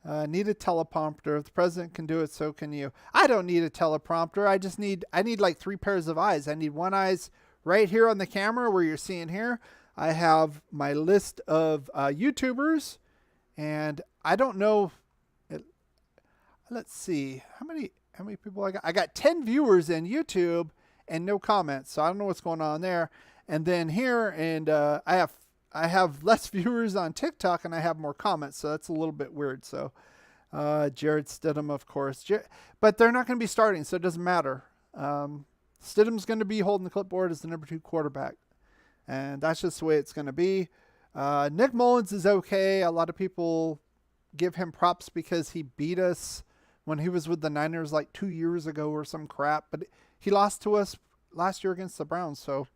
[SPEAKER 1] Need a teleprompter. If the president can do it, so can you. I don't need a teleprompter. I need like 3 pairs of eyes. I need one eyes right here on the camera where you're seeing here. I have my list of YouTubers, and I don't know. Let's see how many people I got. I got 10 viewers in YouTube and no comments, so I don't know what's going on there. And then here, and I have less viewers on TikTok, and I have more comments, so that's a little bit weird. So Jared Stidham, of course, but they're not going to be starting, so it doesn't matter. Stidham's going to be holding the clipboard as the number 2 quarterback. And that's just the way it's going to be. Nick Mullins is okay. A lot of people give him props because he beat us when he was with the Niners like 2 years ago or some crap. But he lost to us last year against the Browns. So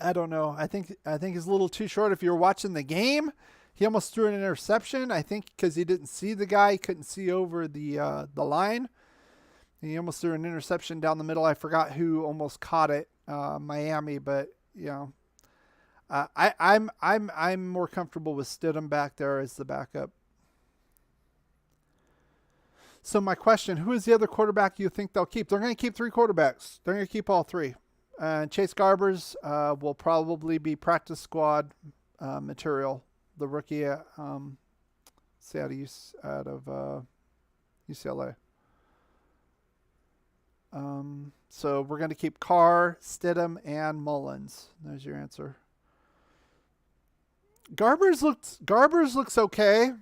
[SPEAKER 1] I don't know. I think he's a little too short. If you were watching the game, he almost threw an interception. I think because he didn't see the guy, he couldn't see over the line. He almost threw an interception down the middle. I forgot who almost caught it, Miami. But you know, I'm more comfortable with Stidham back there as the backup. So my question: who is the other quarterback you think they'll keep? They're going to keep 3 quarterbacks. They're going to keep all 3. Chase Garbers will probably be practice squad material. The rookie, out of UCLA. So we're going to keep Carr, Stidham, and Mullins. There's your answer. Garbers looks okay.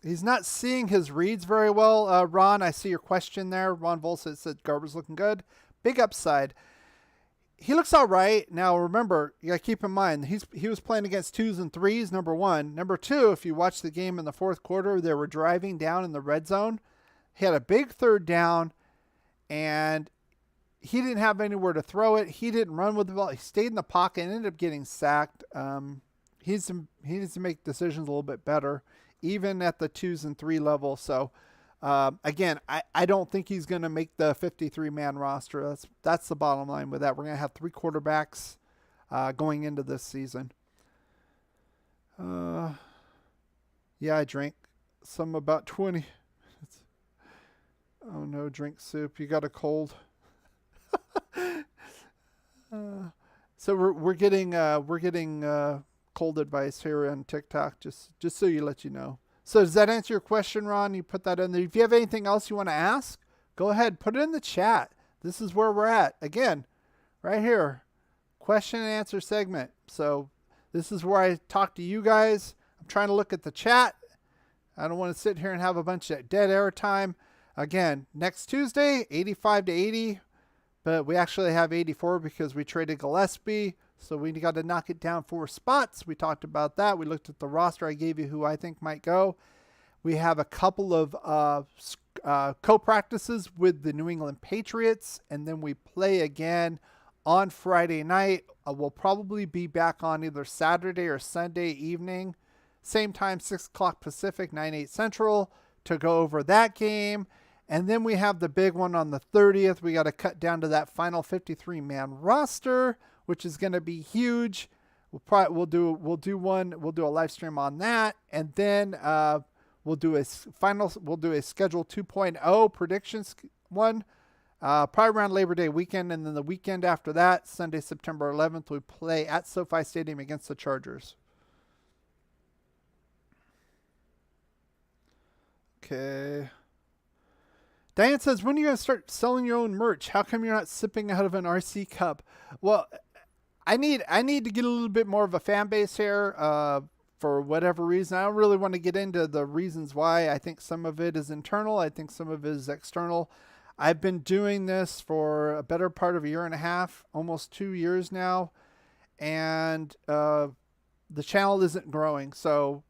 [SPEAKER 1] He's not seeing his reads very well. Ron, I see your question there. Ron Volsa said Garbers looking good. Big upside. He looks all right. Now, remember, you got to keep in mind, he was playing against 2s and 3s, number 1. Number 2, if you watch the game in the fourth quarter, they were driving down in the red zone. He had a big third down, and he didn't have anywhere to throw it. He didn't run with the ball. He stayed in the pocket and ended up getting sacked. He needs to make decisions a little bit better, even at the 2s and 3 level. So, again, I don't think he's going to make the 53-man roster. That's the bottom line with that. We're going to have 3 quarterbacks going into this season. Yeah, I drank some about 20. Oh no, drink soup. You got a cold. So we're getting cold advice here on TikTok. Just so let you know. So does that answer your question, Ron? You put that in there. If you have anything else you want to ask, go ahead, put it in the chat. This is where we're at. Again, right here, question and answer segment. So this is where I talk to you guys. I'm trying to look at the chat. I don't want to sit here and have a bunch of dead air time. Again, next Tuesday, 85 to 80, but we actually have 84 because we traded Gillespie, so we got to knock it down 4 spots. We talked about that. We looked at the roster. I gave you who I think might go. We have a couple of co-practices with the New England Patriots, and then we play again on Friday night. We'll probably be back on either Saturday or Sunday evening, same time, 6 o'clock Pacific, 9/8 Central, to go over that game. And then we have the big one on the 30th. We got to cut down to that final 53-man roster, which is going to be huge. We'll do a live stream on that, and then we'll do a schedule 2.0 predictions one, probably around Labor Day weekend, and then the weekend after that, Sunday, September 11th, we play at SoFi Stadium against the Chargers. Okay. Diane says, when are you going to start selling your own merch? How come you're not sipping out of an RC cup? Well, I need to get a little bit more of a fan base here for whatever reason. I don't really want to get into the reasons why. I think some of it is internal. I think some of it is external. I've been doing this for a better part of 1.5 years, almost 2 years now, and the channel isn't growing. So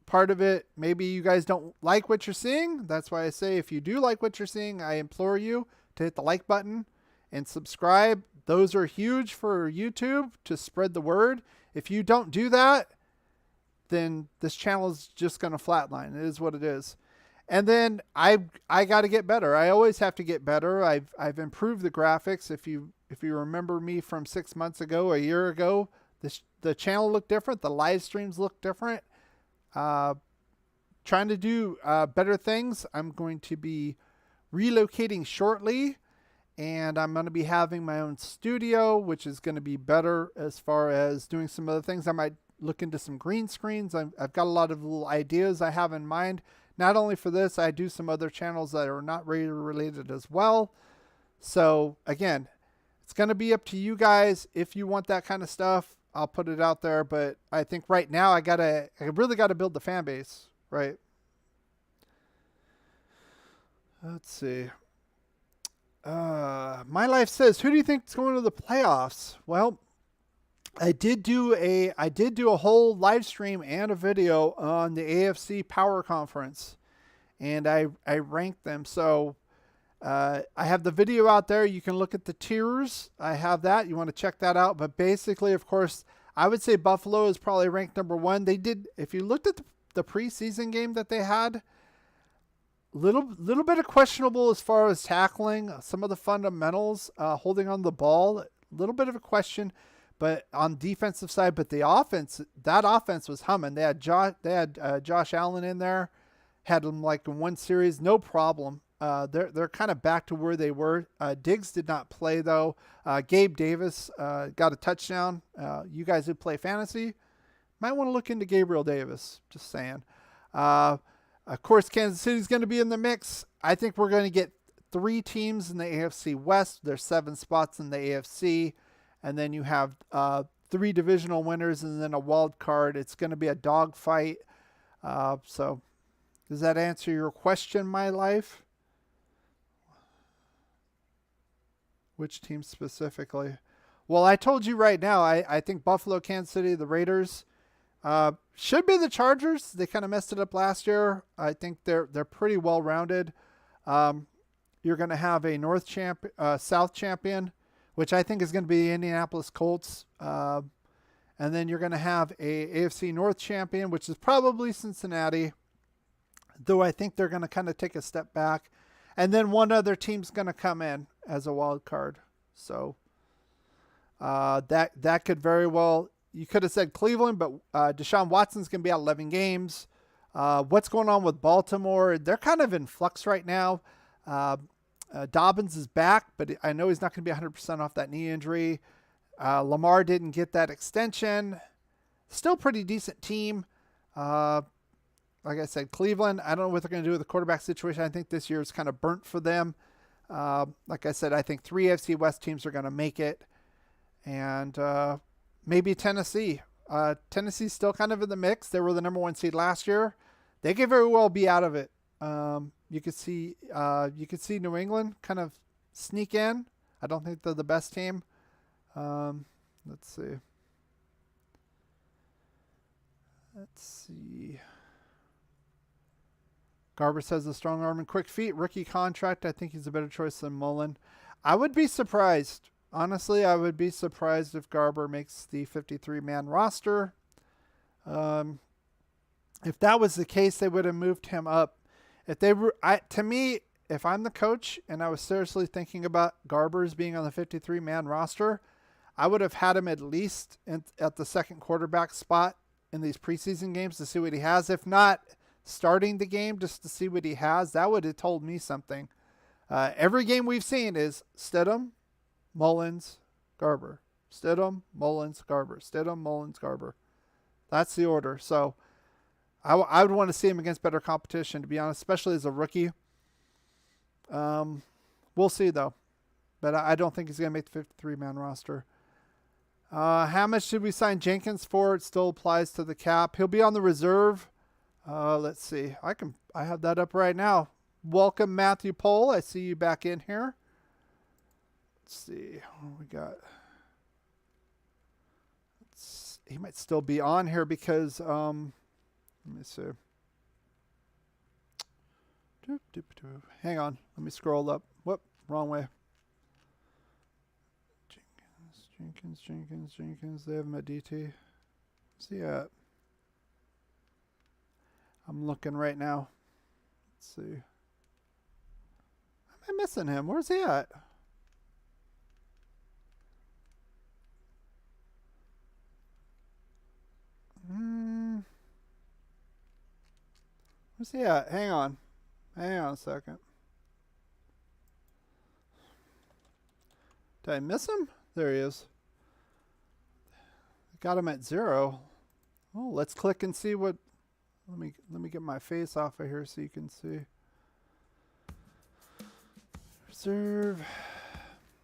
[SPEAKER 1] part of it, maybe you guys don't like what you're seeing. That's why I say if you do like what you're seeing, I implore you to hit the like button and subscribe. Those are huge for YouTube to spread the word. If you don't do that, then this channel is just going to flatline. It is what it is. And then I got to get better. I always have to get better. I've improved the graphics. If you remember me from 6 months ago, a year ago, the channel looked different. The live streams look different. Trying to do better things. I'm going to be relocating shortly, and I'm going to be having my own studio, which is going to be better as far as doing some other things. I might look into some green screens. I've got a lot of little ideas I have in mind. Not only for this, I do some other channels that are not Raider related as well. So again, it's going to be up to you guys. If you want that kind of stuff, I'll put it out there. But I think right now I really got to build the fan base, right? Let's see. My Life says, who do you think is going to the playoffs? Well, I did do a whole live stream and a video on the AFC Power Conference, and I ranked them. So I have the video out there. You can look at the tiers. I have that. You want to check that out. But basically, of course, I would say Buffalo is probably ranked number one. They did, if you looked at the preseason game that they had, little bit of questionable as far as tackling, some of the fundamentals, holding on the ball, a little bit of a question, but on defensive side. But the offense, that offense was humming. They had Josh Allen in there, had him like in one series, no problem. They're kind of back to where they were. Diggs did not play though. Gabe Davis got a touchdown. You guys who play fantasy might want to look into Gabriel Davis. Just saying. Of course, Kansas City is going to be in the mix. I think we're going to get 3 teams in the AFC West. There's 7 spots in the AFC. And then you have 3 divisional winners and then a wild card. It's going to be a dogfight. So does that answer your question, My Life? Which team specifically? Well, I told you right now, I think Buffalo, Kansas City, the Raiders, should be the Chargers. They kind of messed it up last year. I think they're pretty well rounded. You're going to have a South champion, which I think is going to be the Indianapolis Colts. And then you're going to have a AFC North champion, which is probably Cincinnati, though I think they're going to kind of take a step back. And then one other team's going to come in as a wild card. So that could very well. You could have said Cleveland, but Deshaun Watson's going to be out 11 games. What's going on with Baltimore? They're kind of in flux right now. Dobbins is back, but I know he's not going to be 100% off that knee injury. Lamar didn't get that extension. Still pretty decent team. Like I said, Cleveland, I don't know what they're going to do with the quarterback situation. I think this year is kind of burnt for them. Like I said, I think 3 AFC West teams are going to make it. And maybe Tennessee. Tennessee's still kind of in the mix. They were the number 1 seed last year. They could very well be out of it. You could see New England kind of sneak in. I don't think they're the best team. Let's see. Garber says a strong arm and quick feet. Rookie contract. I think he's a better choice than Mullen. I would be surprised. Honestly, I would be surprised if Garber makes the 53-man roster. If that was the case, they would have moved him up. If they were, to me, if I'm the coach and I was seriously thinking about Garber's being on the 53-man roster, I would have had him at least at the second quarterback spot in these preseason games to see what he has. If not, starting the game just to see what he has, that would have told me something. Every game we've seen is Stidham, Mullins, Garber. Stidham, Mullins, Garber. Stidham, Mullins, Garber. That's the order. So I would want to see him against better competition, to be honest, especially as a rookie. We'll see, though. But I don't think he's going to make the 53-man roster. How much did we sign Jenkins for? It still applies to the cap. He'll be on the reserve. Let's see. I have that up right now. Welcome, Matthew Pohl. I see you back in here. Let's see what we got. He might still be on here because let me see. Hang on. Let me scroll up. Whoop, wrong way. Jenkins. They have him at DT. Where's he at? I'm looking right now. Let's see. Am I missing him? Where's he at? Where's he at? Hang on a second. Did I miss him? There he is. Got him at 0. Oh, let's click and see what. Let me get my face off of here so you can see. Reserve.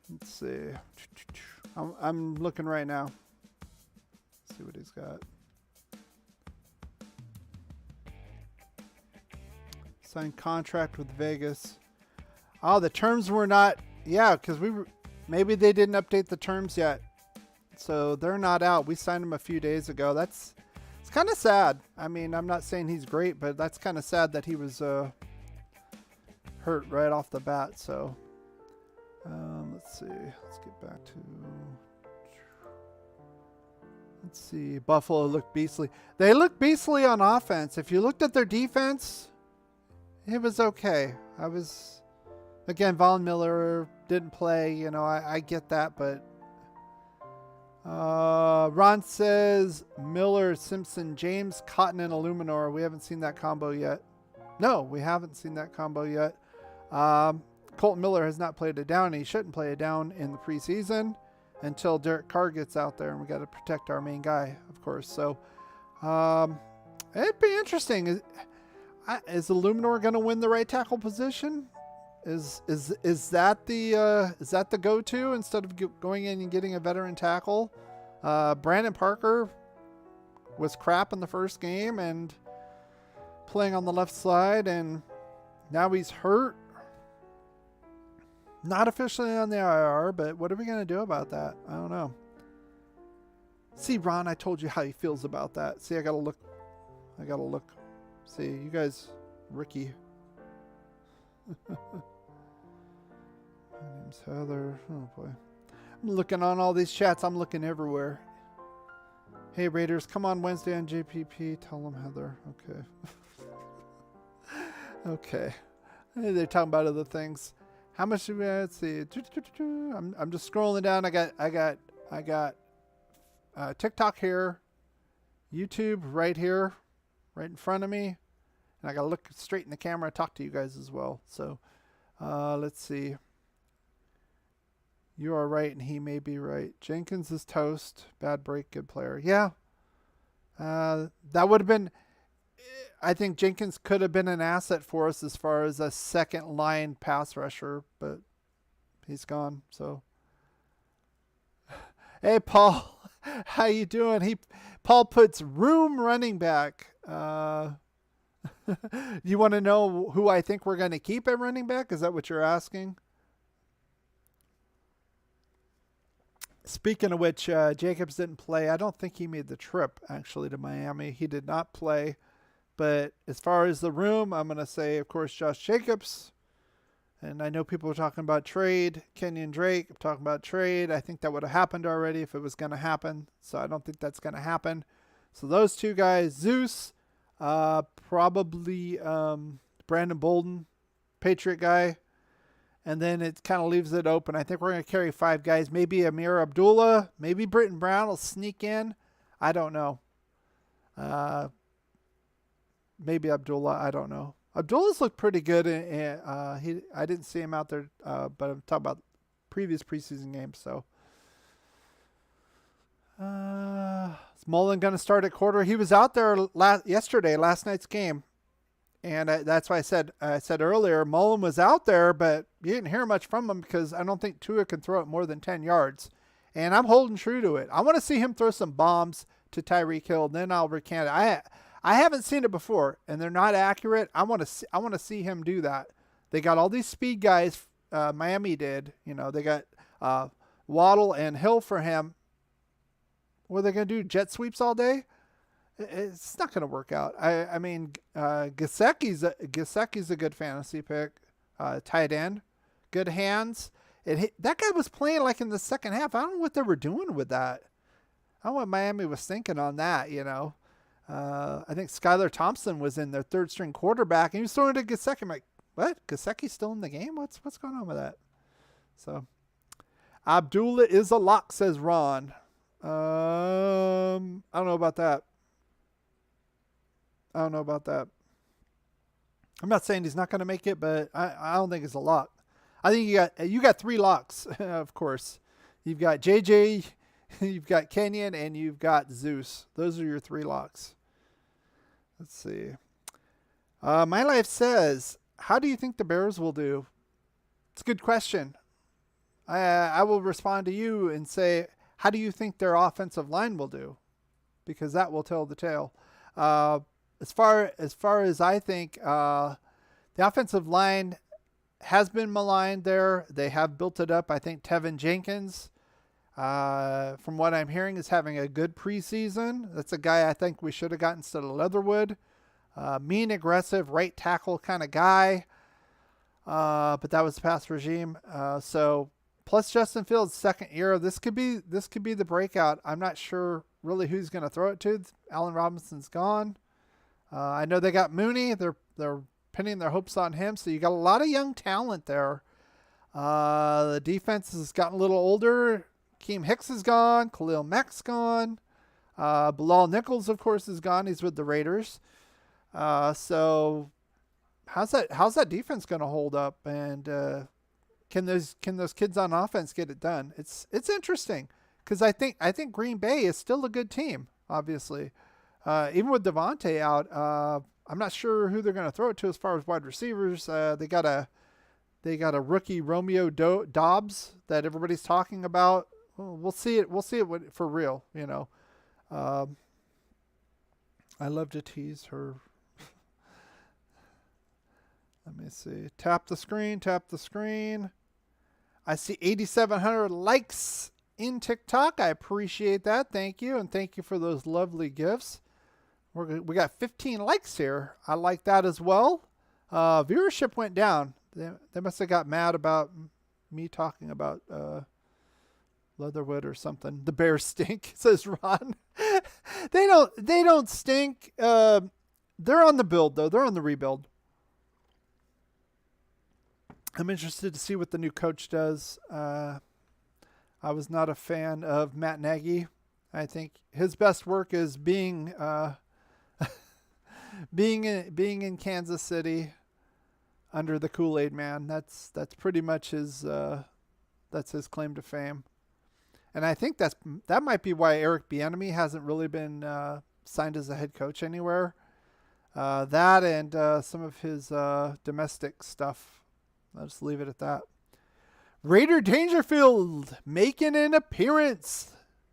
[SPEAKER 1] Let's see. I'm looking right now. Let's see what he's got. Signed contract with Vegas. Oh, the terms were not Yeah, because maybe they didn't update the terms yet, so they're not out. We signed him a few days ago. It's kind of sad. I mean, I'm not saying he's great, but that's kind of sad that he was hurt right off the bat. So let's see. Let's get back to. Let's see. Buffalo looked beastly. They looked beastly on offense. If you looked at their defense, it was okay. Again, Von Miller didn't play. You know, I get that, but Ron says Miller, Simpson, James, Cotton, and Illuminor. We haven't seen that combo yet. No, we haven't seen that combo yet. Colton Miller has not played it down. He shouldn't play it down in the preseason until Derek Carr gets out there, and we got to protect our main guy, of course. So it'd be interesting. Is Illuminor going to win the right tackle position? Is that the go-to instead of going in and getting a veteran tackle? Brandon Parker was crap in the first game and playing on the left side, and now he's hurt. Not officially on the IR, but what are we going to do about that? I don't know. See, Ron, I told you how he feels about that. See, I got to look. See, you guys, Ricky. My name's Heather. Oh, boy. I'm looking on all these chats. I'm looking everywhere. Hey, Raiders, come on Wednesday on JPP. Tell them Heather. Okay. Okay. They're talking about other things. How much do we? Let's see. I'm just scrolling down. I got TikTok here, YouTube right here, right in front of me, and I gotta look straight in the camera and talk to you guys as well. So let's see. You are right, and he may be right. Jenkins is toast. Bad break, good player. Yeah, that would have been. I think Jenkins could have been an asset for us as far as a second line pass rusher, but he's gone. So, hey, Paul, how you doing? Paul puts room running back. You want to know who I think we're going to keep at running back? Is that what you're asking? Speaking of which, Jacobs didn't play. I don't think he made the trip actually to Miami. He did not play. But as far as the room, I'm going to say, of course, Josh Jacobs. And I know people are talking about trade. Kenyon Drake, I'm talking about trade. I think that would have happened already if it was going to happen. So I don't think that's going to happen. So those two guys, Zeus, probably Brandon Bolden, Patriot guy. And then it kind of leaves it open. I think we're going to carry 5 guys. Maybe Amir Abdullah. Maybe Britton Brown will sneak in. I don't know. Maybe Abdullah. I don't know. Abdullah's looked pretty good. I didn't see him out there, but I'm talking about previous preseason games. So, is Mullen going to start at quarter? He was out there last night's game, and that's why I said earlier Mullen was out there, but you didn't hear much from him because I don't think Tua can throw it more than 10 yards, and I'm holding true to it. I want to see him throw some bombs to Tyreek Hill, and then I'll recant it. I haven't seen it before, and they're not accurate. I want to see him do that. They got all these speed guys. Miami did. You know, they got Waddle and Hill for him. What are they going to do? Jet sweeps all day? It's not going to work out. I mean, Gesicki's a good fantasy pick. Tight end, good hands. That guy was playing like in the second half. I don't know what they were doing with that. I don't know what Miami was thinking on that. You know. I think Skylar Thompson was in their third string quarterback, and he was throwing to Gesicki. I'm like, what? Gesicki's still in the game? What's going on with that? So, Abdullah is a lock, says Ron. I don't know about that. I'm not saying he's not going to make it, but I don't think it's a lock. I think you got 3 locks, of course. You've got JJ, you've got Kenyon, and you've got Zeus. Those are your 3 locks. Let's see. My Life says, how do you think the Bears will do? It's a good question. I will respond to you and say, how do you think their offensive line will do? Because that will tell the tale. As far as I think, the offensive line has been maligned there. They have built it up. I think Tevin Jenkins, from what I'm hearing, is having a good preseason. That's a guy I think we should have got instead of Leatherwood. Mean, aggressive, right tackle kind of guy. But that was the past regime. So plus Justin Fields' second year, this could be the breakout. I'm not sure really who's going to throw it to. Allen Robinson's gone. I know they got Mooney. They're pinning their hopes on him. So you got a lot of young talent there. The defense has gotten a little older. Keem Hicks is gone. Khalil Mack's gone. Bilal Nichols, of course, is gone. He's with the Raiders. So how's that defense going to hold up? And can those kids on offense get it done? It's interesting because I think Green Bay is still a good team. Obviously, even with Devontae out, I'm not sure who they're going to throw it to as far as wide receivers. They got a rookie Romeo Dobbs that everybody's talking about. Well, we'll see it for real. You know, I love to tease her. Let me see. Tap the screen. I see 8,700 likes in TikTok. I appreciate that. Thank you. And thank you for those lovely gifts. We got 15 likes here. I like that as well. Viewership went down. They must have got mad about me talking about Leatherwood or something. The Bears stink, says Ron. They don't stink. They're on the build, though. They're on the rebuild. I'm interested to see what the new coach does. I was not a fan of Matt Nagy. I think his best work is being in Kansas City under the Kool-Aid man. That's pretty much his claim to fame. And I think that might be why Eric Bieniemy hasn't really been signed as a head coach anywhere. That and some of his domestic stuff. I'll just leave it at that. Raider Dangerfield making an appearance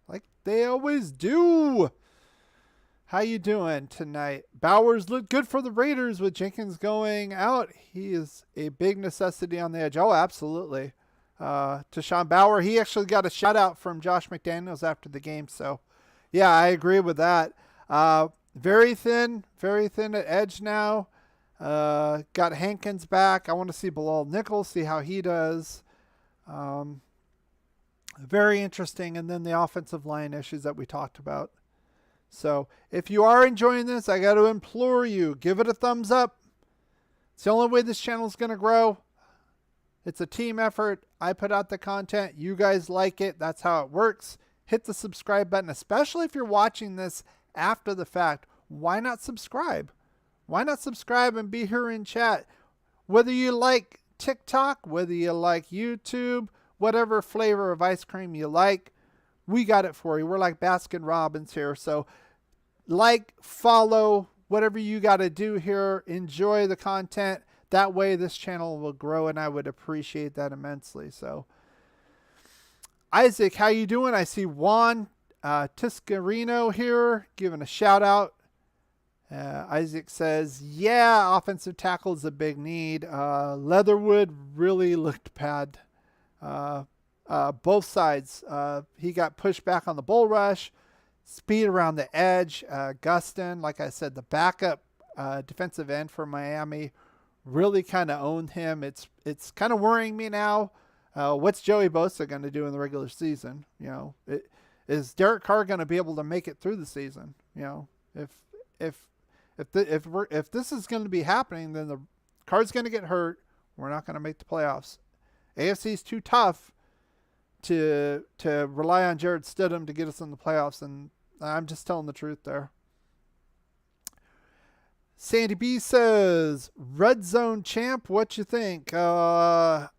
[SPEAKER 1] like they always do. How you doing tonight? Bowers looked good for the Raiders with Jenkins going out. He is a big necessity on the edge. Oh, absolutely. To Sean Bauer, he actually got a shout out from Josh McDaniels after the game. So, yeah, I agree with that. Very thin at edge now. Got Hankins back. I want to see Bilal Nichols, see how he does. Very interesting. And then the offensive line issues that we talked about. So if you are enjoying this, I got to implore you, give it a thumbs up. It's the only way this channel is going to grow. It's a team effort. I put out the content. You guys like it. That's how it works. Hit the subscribe button, especially if you're watching this after the fact. Why not subscribe? Why not subscribe and be here in chat? Whether you like TikTok, whether you like YouTube, whatever flavor of ice cream you like, we got it for you. We're like Baskin Robbins here. So like, follow, whatever you got to do here. Enjoy the content. That way this channel will grow, and I would appreciate that immensely. So Isaac, how you doing? I see Juan Tiscarino here giving a shout out. Isaac says, yeah, offensive tackle is a big need. Leatherwood really looked bad. Both sides. He got pushed back on the bull rush. Speed around the edge. Gustin, like I said, the backup defensive end for Miami really kind of owned him. It's kind of worrying me now. What's Joey Bosa going to do in the regular season? You know, is Derek Carr going to be able to make it through the season? You know, if this is going to be happening, then the Carr's going to get hurt. We're not going to make the playoffs. AFC is too tough to rely on Jared Stidham to get us in the playoffs, and I'm just telling the truth there. Sandy B says, Red Zone champ, what you think? The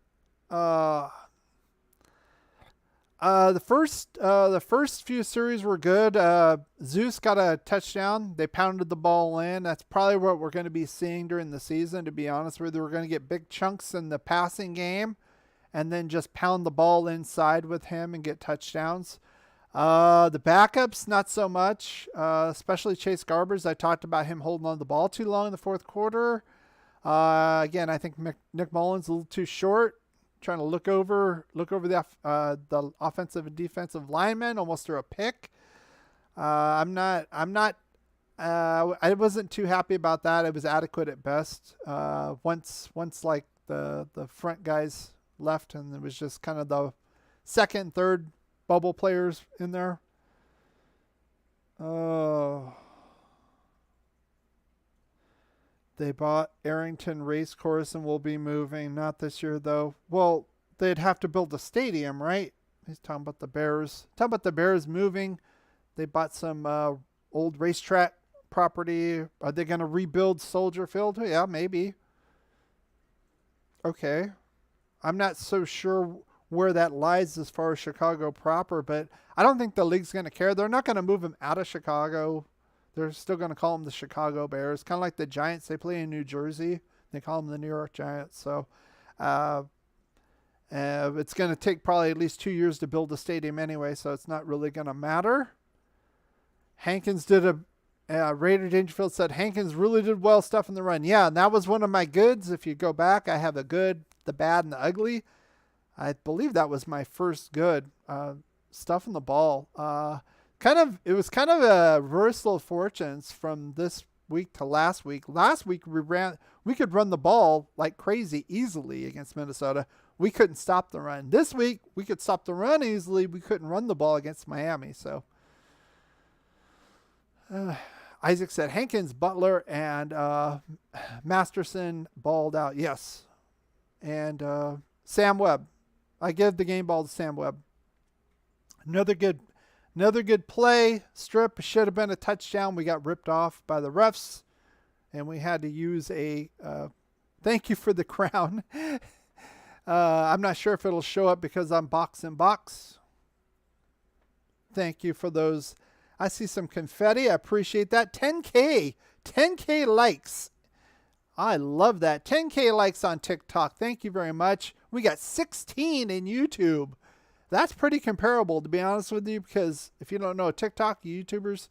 [SPEAKER 1] first few series were good. Zeus got a touchdown. They pounded the ball in. That's probably what we're going to be seeing during the season, to be honest with you. We're going to get big chunks in the passing game and then just pound the ball inside with him and get touchdowns. The backups, not so much, especially Chase Garbers. I talked about him holding on the ball too long in the fourth quarter. Again, I think Nick Mullins a little too short, trying to look over the offensive and defensive linemen, almost threw a pick. I wasn't too happy about that. It was adequate at best. Once like the front guys left, and it was just kind of the second, third bubble players in there. Oh. They bought Arrington Racecourse and will be moving. Not this year, though. Well, they'd have to build a stadium, right? He's talking about the Bears. Talking about the Bears moving. They bought some old racetrack property. Are they going to rebuild Soldier Field? Yeah, maybe. Okay. I'm not so sure where that lies as far as Chicago proper, but I don't think the league's going to care. They're not going to move him out of Chicago. They're still going to call them the Chicago Bears, kind of like the Giants. They play in New Jersey. They call them the New York Giants. So it's going to take probably at least 2 years to build a stadium anyway, so it's not really going to matter. Hankins did Raider Dangerfield said Hankins really did well stuff in the run. Yeah, and that was one of my goods. If you go back, I have a good, the bad, and the ugly. I believe that was my first good. Stuff in the ball. It was kind of a reversal of fortunes from this week to last week. Last week we could run the ball like crazy easily against Minnesota. We couldn't stop the run. This week we could stop the run easily. We couldn't run the ball against Miami. So Isaac said Hankins, Butler, and Masterson balled out. Yes, and Sam Webb. I give the game ball to Sam Webb. Another good play. Strip should have been a touchdown. We got ripped off by the refs, and we had to use a thank you for the crown. I'm not sure if it'll show up because I'm box in box. Thank you for those. I see some confetti. I appreciate that. 10K likes. I love that. 10K likes on TikTok. Thank you very much. We got 16 in YouTube. That's pretty comparable, to be honest with you, because if you don't know TikTok, YouTubers,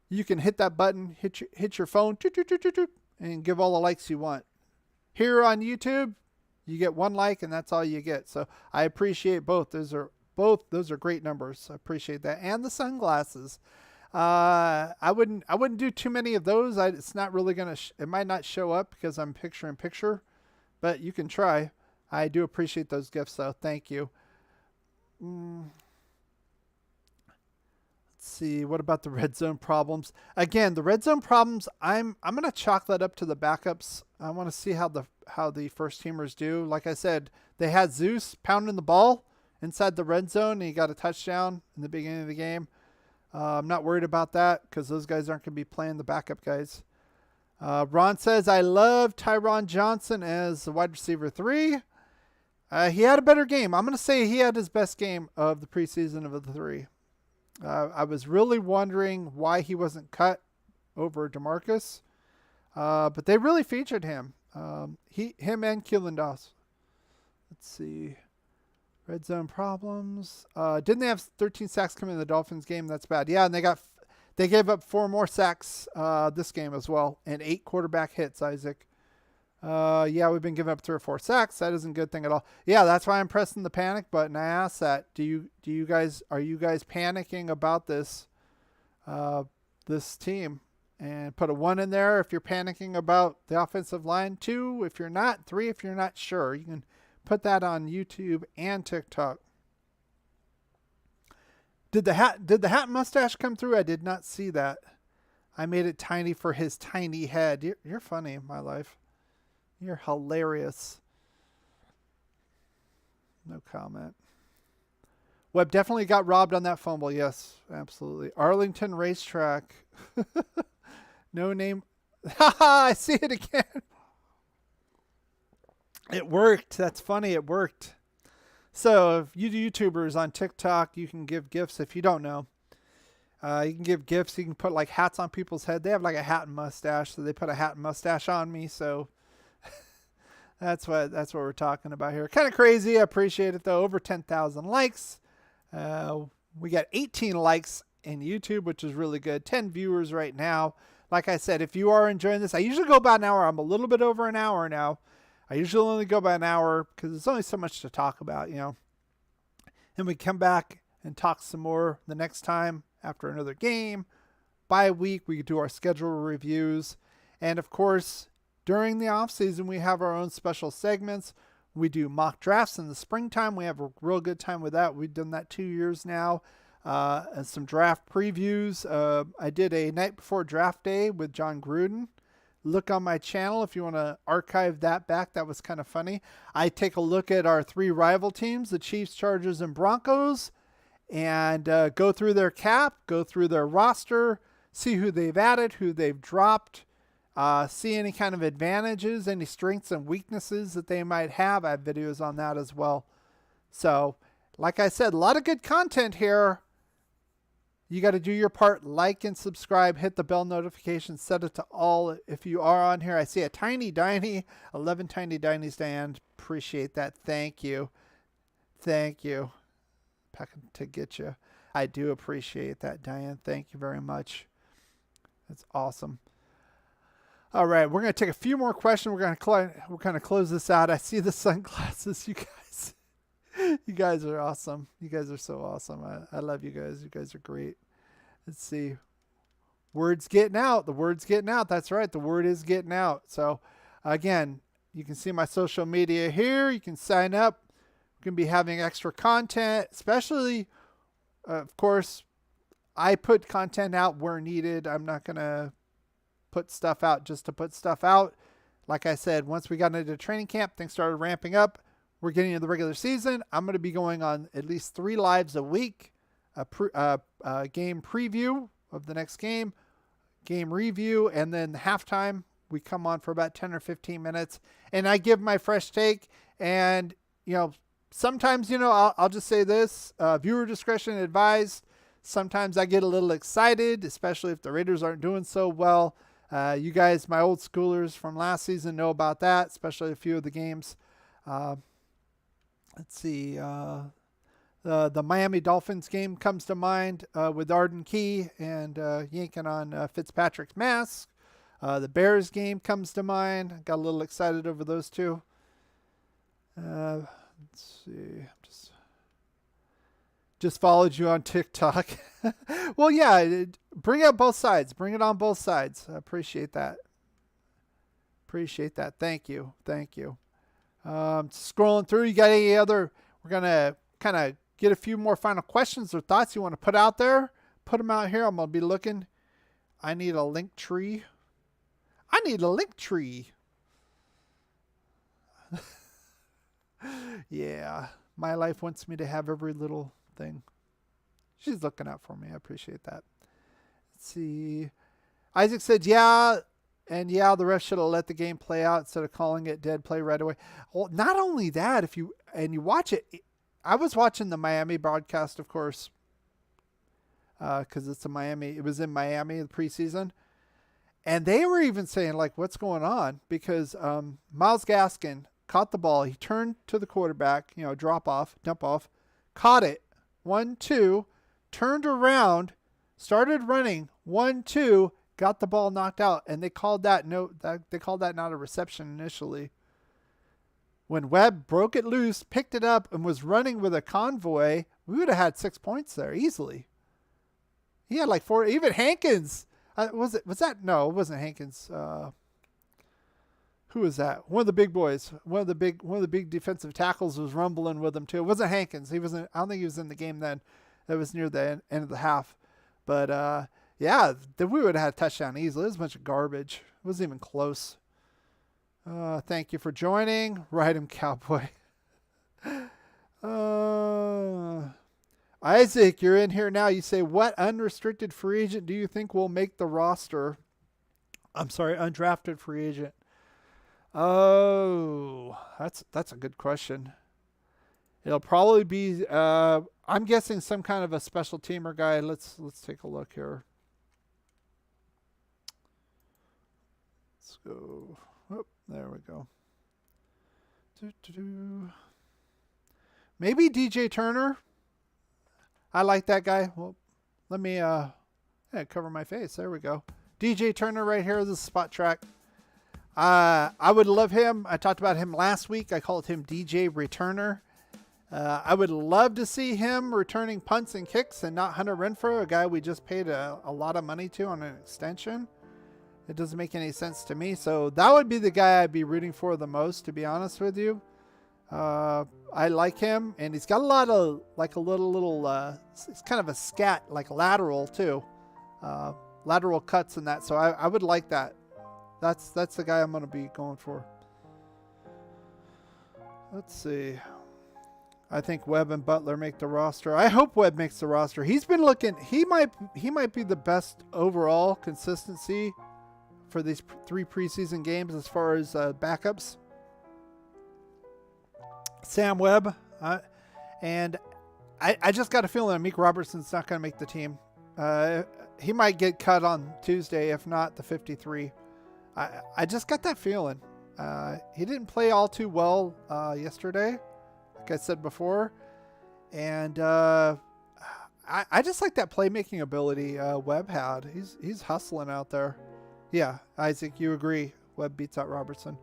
[SPEAKER 1] you can hit that button, hit your phone, and give all the likes you want. Here on YouTube, you get 1 like, and that's all you get. So I appreciate both. Those are great numbers. I appreciate that. And the sunglasses. I wouldn't do too many of those. It's not really gonna. It might not show up because I'm picture in picture, but you can try. I do appreciate those gifts, though. Thank you. Let's see. What about the red zone problems? Again, the red zone problems. I'm gonna chalk that up to the backups. I want to see how the first teamers do. Like I said, they had Zeus pounding the ball inside the red zone, and he got a touchdown in the beginning of the game. I'm not worried about that because those guys aren't going to be playing the backup guys. Ron says, I love Tyron Johnson as the wide receiver 3. He had a better game. I'm going to say he had his best game of the preseason of the 3. I was really wondering why he wasn't cut over DeMarcus. But they really featured him. Him and Keelan Doss. Let's see. Red zone problems. Didn't they have 13 sacks coming in the Dolphins game? That's bad. Yeah, and they gave up 4 more sacks this game as well, and 8 quarterback hits, Isaac. Yeah, we've been giving up 3 or 4 sacks. That isn't a good thing at all. Yeah, that's why I'm pressing the panic button. I asked that. Are you guys panicking about this team? And put a 1 in there if you're panicking about the offensive line. 2 if you're not. 3 if you're not sure. You can put that on YouTube and TikTok. Did the hat and mustache come through? I did not see that. I made it tiny for his tiny head. You're funny, my life. You're hilarious. No comment. Webb definitely got robbed on that fumble. Yes, absolutely. Arlington Racetrack. No name. I see it again. It worked. That's funny. It worked. So if you YouTubers on TikTok, you can give gifts if you don't know. You can give gifts. You can put like hats on people's head. They have like a hat and mustache, so they put a hat and mustache on me. So that's what we're talking about here. Kind of crazy. I appreciate it though. Over 10,000 likes. We got 18 likes in YouTube, which is really good. 10 viewers right now. like I said, if you are enjoying this, I usually go about an hour. I'm a little bit over an hour now. I usually only go about an hour because there's only so much to talk about, you know. And we come back and talk some more the next time after another game. By week, we do our schedule reviews. And of course, during the off season, we have our own special segments. We do mock drafts in the springtime. We have a real good time with that. We've done that 2 years now. And some draft previews. I did a night before draft day with John Gruden. Look on my channel if you want to archive that back. That was kind of funny. I take a look at our 3 rival teams, the Chiefs, Chargers, and Broncos, and go through their cap, go through their roster, see who they've added, who they've dropped, see any kind of advantages, any strengths and weaknesses that they might have. I have videos on that as well. So, like I said, a lot of good content here. You got to do your part, like and subscribe, hit the bell notification, set it to all if you are on here. I see a Tiny Diney, 11 Tiny Dineys, Diane. Appreciate that. Thank you. Thank you. Packing to get you. I do appreciate that, Diane. Thank you very much. That's awesome. All right, we're going to take a few more questions. We're going to close this out. I see the sunglasses, you guys. You guys are awesome. You guys are so awesome. I love you guys. You guys are great. Let's see. Word's getting out. The word's getting out. That's right. The word is getting out. So, again, you can see my social media here. You can sign up. We're going to be having extra content, especially, of course, I put content out where needed. I'm not going to put stuff out just to put stuff out. Like I said, once we got into training camp, things started ramping up. We're getting into the regular season. I'm going to be going on at least 3 lives a week, a game preview of the next game, game review, and then halftime. We come on for about 10 or 15 minutes, and I give my fresh take. And, you know, sometimes, you know, I'll just say this, viewer discretion advised. Sometimes I get a little excited, especially if the Raiders aren't doing so well. You guys, my old schoolers from last season, know about that, especially a few of the games. Let's see. The Miami Dolphins game comes to mind with Arden Key and yanking on Fitzpatrick's mask. The Bears game comes to mind. Got a little excited over those two. Let's see. Just followed you on TikTok. Well, yeah, bring out both sides. Bring it on both sides. I appreciate that. Appreciate that. Thank you. Thank you. Scrolling through, you got any other, we're going to kind of get a few more final questions or thoughts you want to put out there. Put them out here. I'm going to be looking. I need a link tree. I need a link tree. Yeah. My life wants me to have every little thing. She's looking out for me. I appreciate that. Let's see. Isaac said, yeah. And yeah, the ref should have let the game play out instead of calling it dead play right away. Well, not only that, if you watch it, I was watching the Miami broadcast, of course, because it was in Miami, the preseason. And they were even saying, like, what's going on? Because Myles Gaskin caught the ball. He turned to the quarterback, you know, dump off, caught it, 1-2, turned around, started running, 1-2, got the ball knocked out, and they called that not a reception initially. When Webb broke it loose, picked it up, and was running with a convoy, we would have had 6 points there easily. He had like 4. Even Hankins, was that? No, it wasn't Hankins. Who was that? One of the big boys. One of the big defensive tackles was rumbling with him too. It wasn't Hankins. He wasn't. I don't think he was in the game then. That was near the end of the half. But yeah, then we would have had a touchdown easily. It was a bunch of garbage. It wasn't even close. Thank you for joining. Ride him, cowboy. Isaac, you're in here now. You say, what unrestricted free agent do you think will make the roster? I'm sorry, undrafted free agent. Oh, that's a good question. It'll probably be, I'm guessing some kind of a special teamer guy. Let's take a look here. Let's go. Oh, there we go. Maybe DJ Turner. I like that guy. Well, let me cover my face. There we go. DJ Turner right here. This is Spot Track. I would love him. I talked about him last week. I called him DJ Returner. I would love to see him returning punts and kicks and not Hunter Renfrow, a guy we just paid a lot of money to on an extension. It doesn't make any sense to me. So that would be the guy I'd be rooting for the most, to be honest with you. I like him, and he's got a lot of, like a little, it's kind of a scat, like lateral too. Lateral cuts and that. So I would like that. That's the guy I'm going to be going for. Let's see. I think Webb and Butler make the roster. I hope Webb makes the roster. He's been looking, he might be the best overall consistency for these 3 preseason games as far as backups. Sam Webb, and I just got a feeling Amik Robertson's not going to make the team. He might get cut on Tuesday, if not the 53. I just got that feeling. He didn't play all too well yesterday, like I said before. And I just like that playmaking ability Webb had. He's hustling out there. Yeah, Isaac, you agree. Webb beats out Robertson.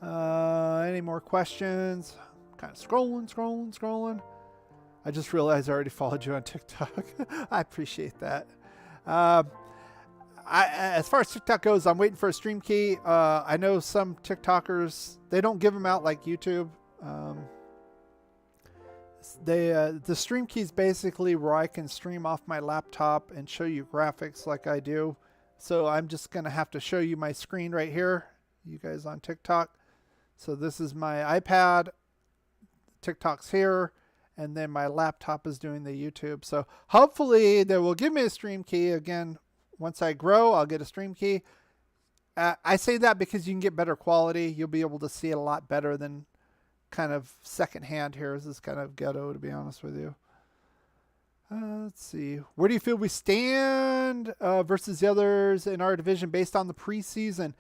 [SPEAKER 1] Any more questions? Kind of scrolling. I just realized I already followed you on TikTok. I appreciate that. As far as TikTok goes, I'm waiting for a stream key. I know some TikTokers, they don't give them out like YouTube. The stream key is basically where I can stream off my laptop and show you graphics like I do. So I'm just going to have to show you my screen right here, you guys on TikTok. So this is my iPad, TikTok's here, and then my laptop is doing the YouTube. So hopefully they will give me a stream key. Again, once I grow, I'll get a stream key. I say that because you can get better quality. You'll be able to see it a lot better than kind of secondhand here. This is kind of ghetto, to be honest with you. Let's see. Where do you feel we stand versus the others in our division based on the preseason?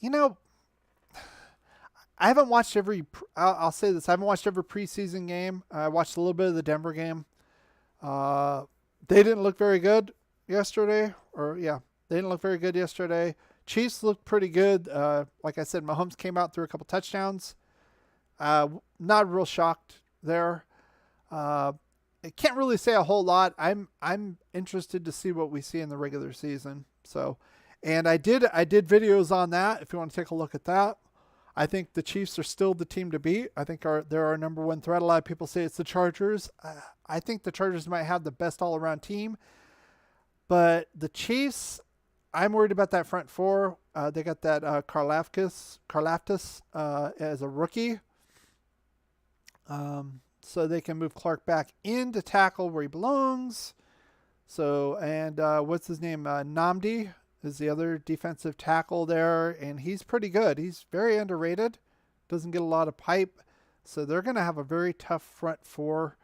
[SPEAKER 1] You know, I haven't watched I'll say this. I haven't watched every preseason game. I watched a little bit of the Denver game. They didn't look very good yesterday. They didn't look very good yesterday. Chiefs looked pretty good. Like I said, Mahomes came out, threw a couple touchdowns. Not real shocked there. I can't really say a whole lot. I'm interested to see what we see in the regular season. So, and I did videos on that. If you want to take a look at that, I think the Chiefs are still the team to beat. I think they're our number one threat. A lot of people say it's the Chargers. I think the Chargers might have the best all around team, but the Chiefs, I'm worried about that front four. They got that Karlaftis as a rookie. So they can move Clark back in to tackle where he belongs. So, and what's his name? Namdi is the other defensive tackle there, and he's pretty good. He's very underrated. Doesn't get a lot of pipe. So they're going to have a very tough front four,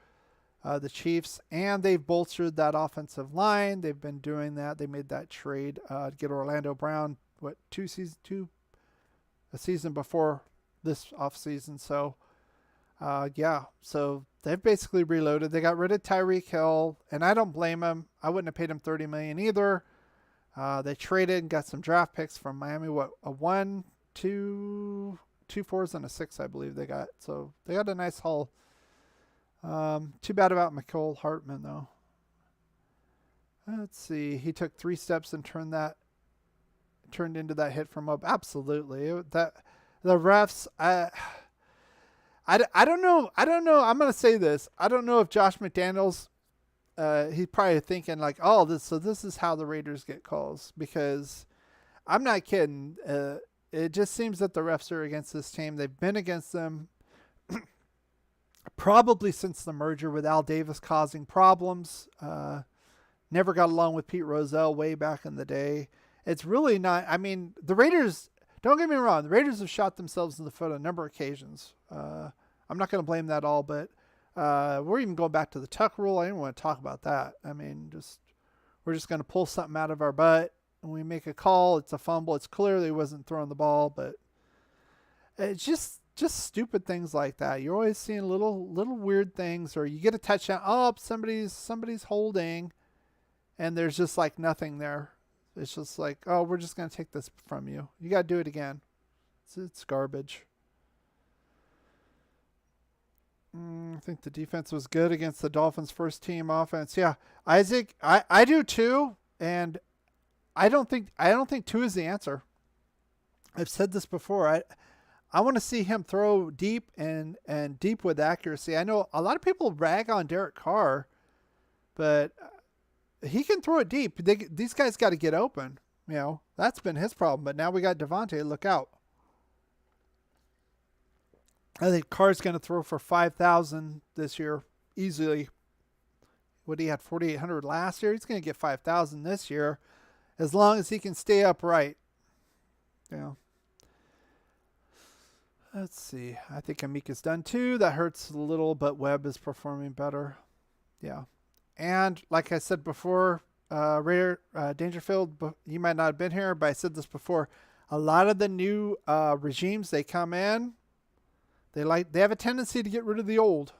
[SPEAKER 1] the Chiefs, and they've bolstered that offensive line. They've been doing that. They made that trade to get Orlando Brown, a season before this offseason. So, so they've basically reloaded. They got rid of Tyreek Hill, and I don't blame them. I wouldn't have paid him $30 million either. They traded and got some draft picks from Miami. A 1, 2 4s, and a 6, I believe they got. So they got a nice haul. Too bad about McCole Hartman though. Let's see. He took 3 steps and turned into that hit from up. Absolutely. The refs. I don't know. I'm going to say this. I don't know if Josh McDaniels, he's probably thinking like, oh, this is how the Raiders get calls, because I'm not kidding. It just seems that the refs are against this team. They've been against them probably since the merger, with Al Davis causing problems. Never got along with Pete Rozelle way back in the day. It's really not. I mean, the Raiders, don't get me wrong, the Raiders have shot themselves in the foot on a number of occasions. I'm not going to blame that all, but we're even going back to the Tuck rule. I didn't want to talk about that. I mean, we're just going to pull something out of our butt and we make a call. It's a fumble. It's clearly wasn't throwing the ball, but it's just stupid things like that. You're always seeing little weird things, or you get a touchdown. Oh, somebody's holding, and there's just like nothing there. It's just like, oh, we're just going to take this from you. You got to do it again. It's garbage. I think the defense was good against the Dolphins' first team offense. Yeah, Isaac, I do too, and I don't think two is the answer. I've said this before. I want to see him throw deep and deep with accuracy. I know a lot of people rag on Derek Carr, but he can throw it deep. These guys got to get open. You know, that's been his problem. But now we got Devontae. Look out. I think Carr's going to throw for 5,000 this year easily. What he had 4,800 last year. He's going to get 5,000 this year, as long as he can stay upright. Yeah. Let's see. I think Amika's done too. That hurts a little, but Webb is performing better. Yeah. And like I said before, Raider Dangerfield, you might not have been here, but I said this before. A lot of the new regimes, they come in, they have a tendency to get rid of the old,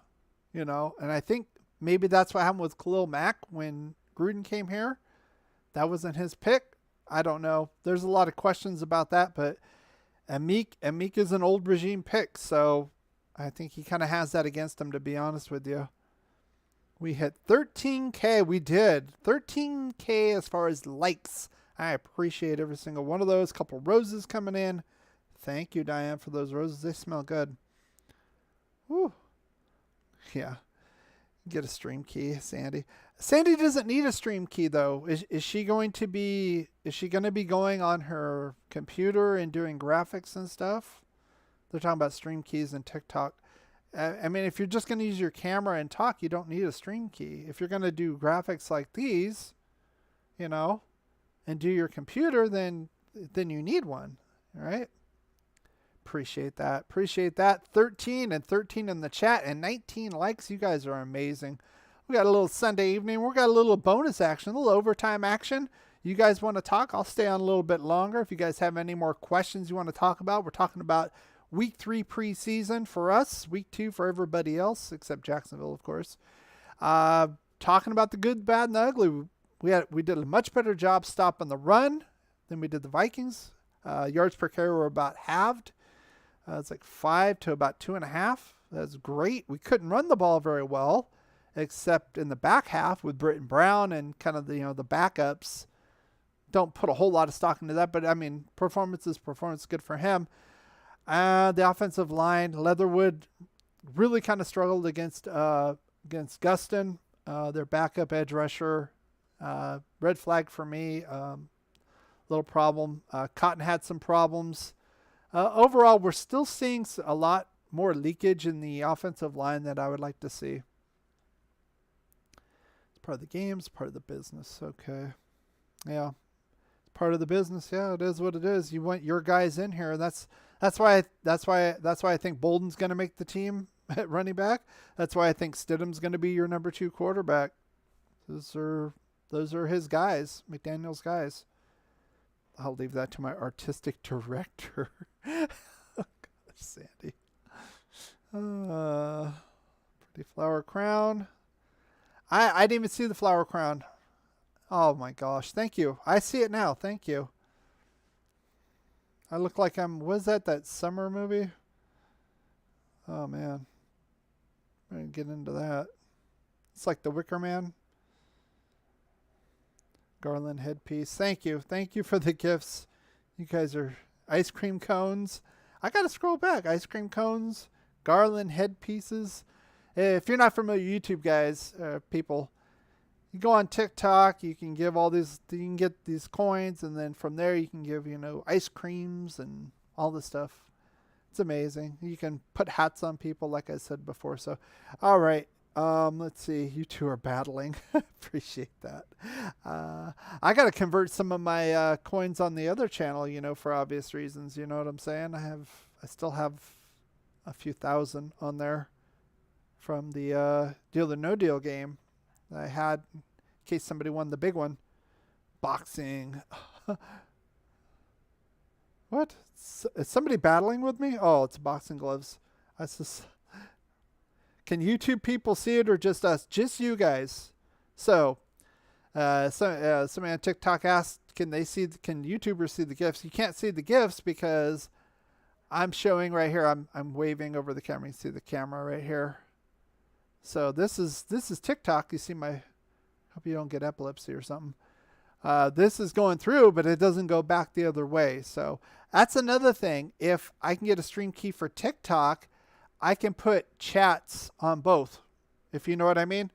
[SPEAKER 1] you know. And I think maybe that's what happened with Khalil Mack when Gruden came here. That wasn't his pick. I don't know. There's a lot of questions about that, but Amik is an old regime pick, so I think he kind of has that against him, to be honest with you. We hit 13K. We did 13K as far as likes. I appreciate every single one of those. Couple roses coming in. Thank you, Diane, for those roses. They smell good. Woo. Yeah. Get a stream key, Sandy. Sandy doesn't need a stream key though. Is she going to be going on her computer and doing graphics and stuff? They're talking about stream keys and TikTok. I mean, if you're just going to use your camera and talk, you don't need a stream key. If you're going to do graphics like these, you know, and do your computer, then you need one, all right? Appreciate that. Appreciate that. 13 in the chat and 19 likes. You guys are amazing. We got a little Sunday evening. We got a little bonus action, a little overtime action. You guys want to talk? I'll stay on a little bit longer. If you guys have any more questions you want to talk about, we're talking about week 3 preseason for us, week 2 for everybody else, except Jacksonville, of course. Talking about the good, bad, and the ugly. We did a much better job stopping the run than we did the Vikings. Yards per carry were about halved. It's like 5 to about 2.5. That's great. We couldn't run the ball very well, except in the back half with Britton Brown and kind of the backups. Don't put a whole lot of stock into that, but I mean, performance is performance. Good for him. The offensive line, Leatherwood really kind of struggled against Gustin, their backup edge rusher. Red flag for me. Little problem. Cotton had some problems. Overall, we're still seeing a lot more leakage in the offensive line that I would like to see. It's part of the game. It's part of the business. Okay. Yeah. It's part of the business. Yeah, it is what it is. You want your guys in here. That's why I think Bolden's going to make the team at running back. That's why I think Stidham's going to be your number 2 quarterback. Those are his guys, McDaniel's guys. I'll leave that to my artistic director. Oh, gosh, Sandy. Pretty flower crown. I didn't even see the flower crown. Oh my gosh. Thank you. I see it now. Thank you. I look like was that summer movie? Oh man. I'm going to get into that. It's like the Wicker Man. Garland headpiece. Thank you. Thank you for the gifts. You guys are ice cream cones. I got to scroll back. Ice cream cones, garland headpieces. If you're not familiar with YouTube, guys, people, you go on TikTok, you can give all these, you can get these coins, and then from there you can give, ice creams and all this stuff. It's amazing. You can put hats on people, like I said before. So, all right. Let's see. You two are battling. Appreciate that. I got to convert some of my coins on the other channel, for obvious reasons. You know what I'm saying? I still have a few thousand on there from the Deal or No Deal game that I had in case somebody won the big one. Boxing. What? Is somebody battling with me? Oh, it's boxing gloves. Can YouTube people see it or just us? Just you guys. So, somebody on TikTok asked, can YouTubers see the GIFs? You can't see the GIFs because I'm showing right here. I'm waving over the camera. You can see the camera right here. So this is TikTok. You see my, hope you don't get epilepsy or something. This is going through, but it doesn't go back the other way. So that's another thing. If I can get a stream key for TikTok, I can put chats on both, if you know what I mean.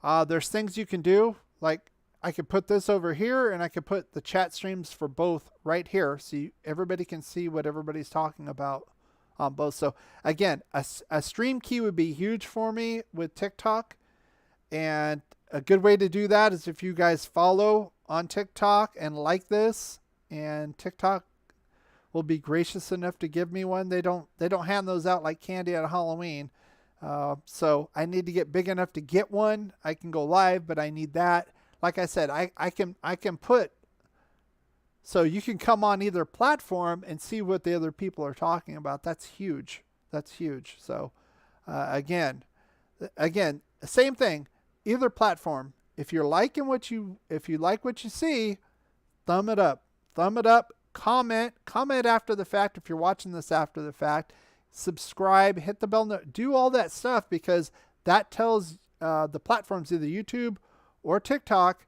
[SPEAKER 1] There's things you can do, like I could put this over here and I could put the chat streams for both right here. So everybody can see what everybody's talking about on both. So again, a stream key would be huge for me with TikTok. And a good way to do that is if you guys follow on TikTok and like this, and TikTok will be gracious enough to give me one. They don't hand those out like candy at Halloween. So I need to get big enough to get one. I can go live, but I need that. Like I said, I can put, so you can come on either platform and see what the other people are talking about. That's huge. That's huge. So again, same thing, either platform. If you're liking if you like what you see, thumb it up, comment after the fact. If you're watching this after the fact, subscribe, hit the bell, do all that stuff, because that tells the platforms, either YouTube or TikTok,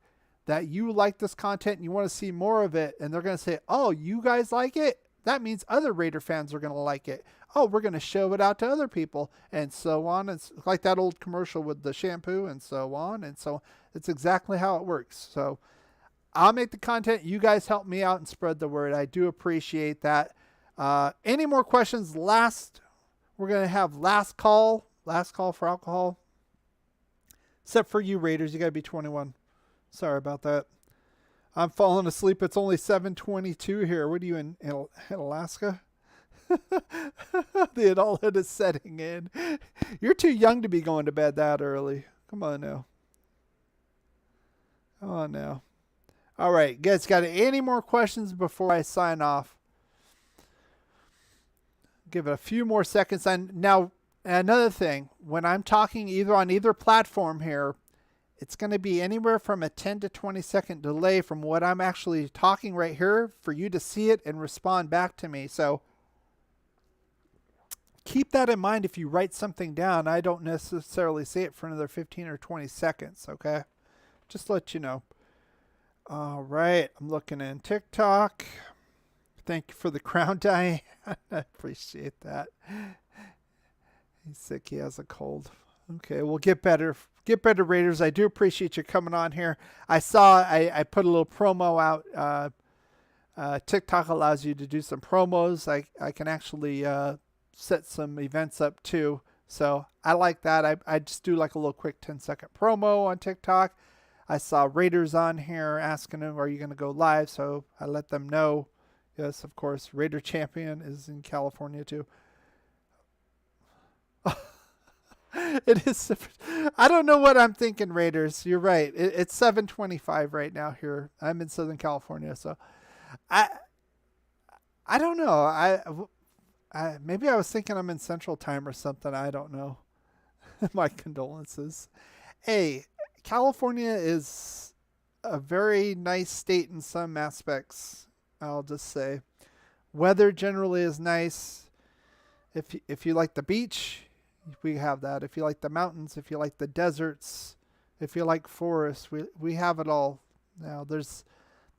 [SPEAKER 1] that you like this content and you want to see more of it. And they're going to say, oh, you guys like it? That means other Raider fans are going to like it. Oh, we're going to show it out to other people, and so on. It's like that old commercial with the shampoo, and so on. And so it's exactly how it works. So I'll make the content. You guys help me out and spread the word. I do appreciate that. Any more questions? We're going to have last call for alcohol. Except for you Raiders, you got to be 21. Sorry about that. I'm falling asleep. It's only 7:22 here. What are you in Alaska? The adulthood is setting in. You're too young to be going to bed that early. Come on now. All right, guys, got any more questions before I sign off? Give it a few more seconds. And now, another thing, when I'm talking on either platform here, it's going to be anywhere from a 10 to 20 second delay from what I'm actually talking right here for you to see it and respond back to me. So keep that in mind. If you write something down, I don't necessarily say it for another 15 or 20 seconds. Okay. Just to let you know. All right. I'm looking in TikTok. Thank you for the crown, Diane. I appreciate that. He's sick. He has a cold. Okay. We'll get better. Get better, Raiders. I do appreciate you coming on here. I put a little promo out. TikTok allows you to do some promos. I can actually set some events up too. So I like that. I just do like a little quick 10-second promo on TikTok. I saw Raiders on here asking them, are you going to go live? So I let them know. Yes, of course. Raider Champion is in California too. It is. I don't know what I'm thinking, Raiders. You're right. It's 7:25 right now here. I'm in Southern California, so I don't know. Maybe I was thinking I'm in Central Time or something. I don't know. My condolences. Hey, California is a very nice state in some aspects. I'll just say, weather generally is nice. If you like the beach, we have that. If you like the mountains, if you like the deserts, if you like forests, we have it all. Now there's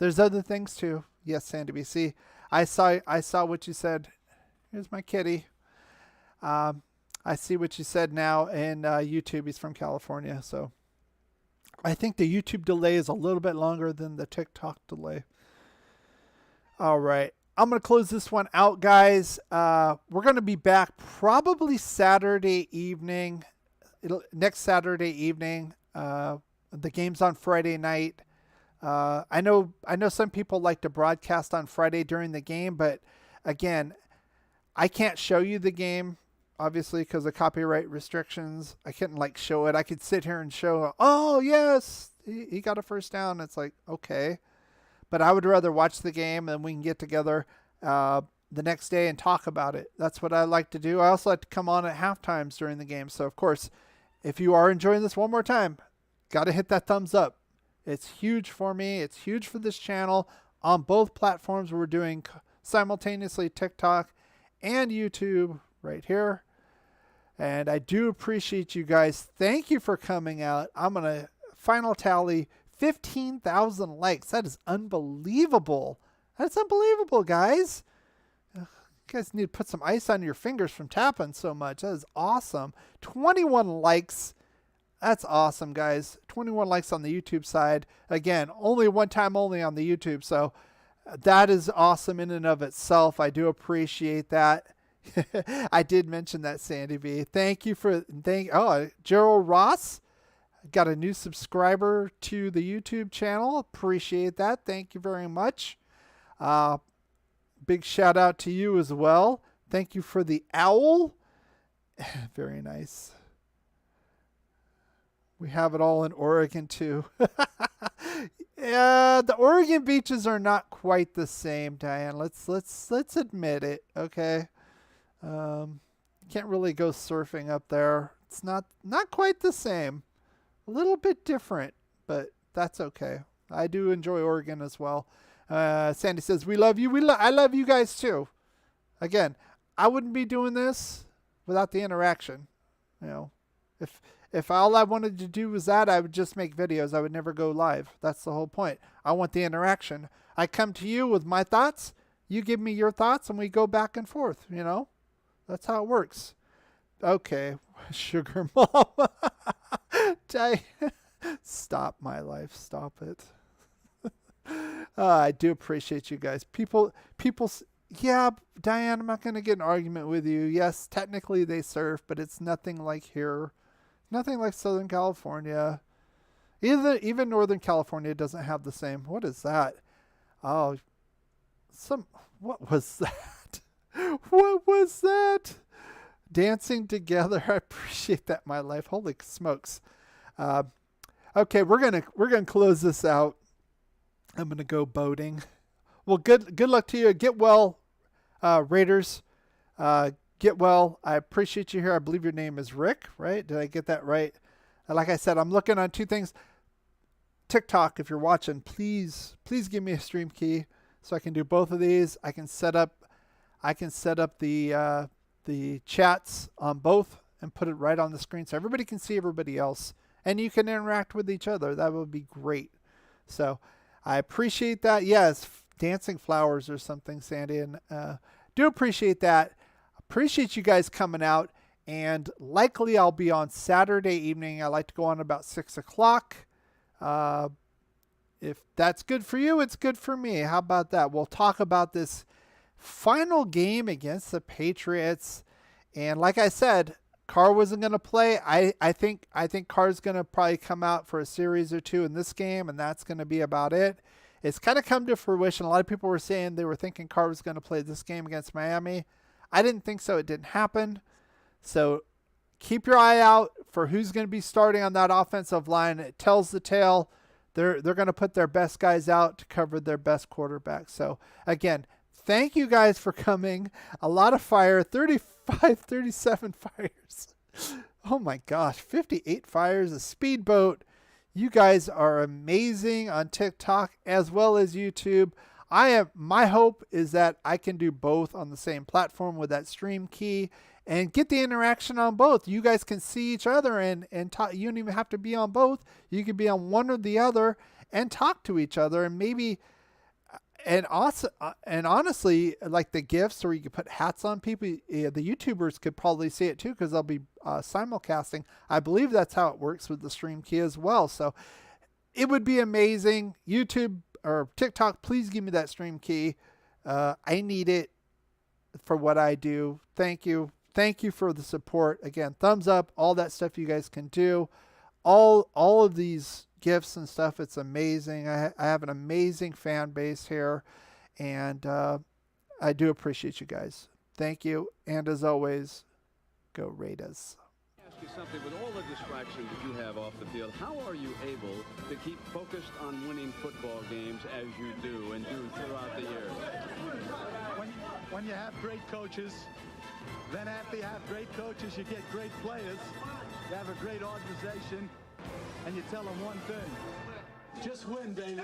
[SPEAKER 1] other things too. Yes, Sandy BC. I saw what you said. Here's my kitty. I see what you said now in YouTube. He's from California, so I think the YouTube delay is a little bit longer than the TikTok delay. All right. I'm going to close this one out, guys. We're going to be back probably Saturday evening. Next Saturday evening. The game's on Friday night. I know some people like to broadcast on Friday during the game, but again, I can't show you the game, obviously, because of copyright restrictions. I couldn't show it. I could sit here and show, oh, yes, he got a first down. It's like, okay. But I would rather watch the game and we can get together the next day and talk about it. That's what I like to do. I also like to come on at halftimes during the game. So, of course, if you are enjoying this, one more time, got to hit that thumbs up. It's huge for me. It's huge for this channel. On both platforms, we're doing simultaneously TikTok and YouTube right here. And I do appreciate you guys. Thank you for coming out. I'm going to final tally 15,000 likes. That is unbelievable. That's unbelievable, guys. You guys need to put some ice on your fingers from tapping so much. That is awesome. 21 likes. That's awesome, guys. 21 likes on the YouTube side. Again, only one time only on the YouTube. So that is awesome in and of itself. I do appreciate that. I did mention that, Sandy B. Thank you for, Gerald Ross got a new subscriber to the YouTube channel. Appreciate that. Thank you very much. Big shout out to you as well. Thank you for the owl. Very nice. We have it all in Oregon too. Yeah, the Oregon beaches are not quite the same, Diane. Let's admit it, okay? Can't really go surfing up there. It's not quite the same. A little bit different, but that's okay. I do enjoy Oregon as well. Sandy says, we love you. I love you guys too. Again, I wouldn't be doing this without the interaction. You know, if all I wanted to do was that, I would just make videos. I would never go live. That's the whole point. I want the interaction. I come to you with my thoughts. You give me your thoughts, and we go back and forth, you know? That's how it works. Okay, sugar mom. Stop my life. Stop it. I do appreciate you guys. People, yeah, Diane, I'm not going to get an argument with you. Yes, technically they surf, but it's nothing like here. Nothing like Southern California. Even Northern California doesn't have the same. What is that? Oh, what was that? What was that? Dancing together. I appreciate that, my life. Holy smokes. Okay, we're gonna close this out. I'm gonna go boating. Well, good luck to you. Get well, Raiders. Get well. I appreciate you here. I believe your name is Rick, right? Did I get that right? Like I said, I'm looking on two things. TikTok, if you're watching, please give me a stream key so I can do both of these. I can set up the chats on both and put it right on the screen so everybody can see everybody else and you can interact with each other. That would be great. So I appreciate that. Yes, dancing flowers or something, Sandy, and do appreciate that. Appreciate you guys coming out, and likely I'll be on Saturday evening. I like to go on about 6 o'clock. If that's good for you, it's good for me. How about that? We'll talk about this final game against the Patriots. And like I said, Carr wasn't going to play. I think Carr's going to probably come out for a series or two in this game, and that's going to be about it. It's kind of come to fruition. A lot of people were saying they were thinking Carr was going to play this game against Miami. I didn't think so. It didn't happen. So keep your eye out for who's going to be starting on that offensive line. It tells the tale. They're going to put their best guys out to cover their best quarterback. So again, thank you guys for coming. A lot of fire, 37 fires. Oh my gosh, 58 fires, a speedboat. You guys are amazing on TikTok as well as YouTube. My hope is that I can do both on the same platform with that stream key and get the interaction on both. You guys can see each other and talk. You don't even have to be on both. You can be on one or the other and talk to each other, and maybe and also and honestly, like the gifts, or you could put hats on people. The YouTubers could probably see it too because they'll be simulcasting. I believe that's how it works with the stream key as well. So it would be amazing. YouTube or TikTok, please give me that stream key. I need it for what I do. Thank you. Thank you for the support. Again, thumbs up, all that stuff you guys can do. All of these gifts and stuff, it's amazing. I have an amazing fan base here, and I do appreciate you guys. Thank you. And as always, go Raiders.
[SPEAKER 3] Ask you something. With all the distractions that you have off the field, how are you able to keep focused on winning football games as you do and do throughout the years?
[SPEAKER 4] When you have great coaches, then after you have great coaches, you get great players. You have a great organization, and you tell them one thing: Just win, baby.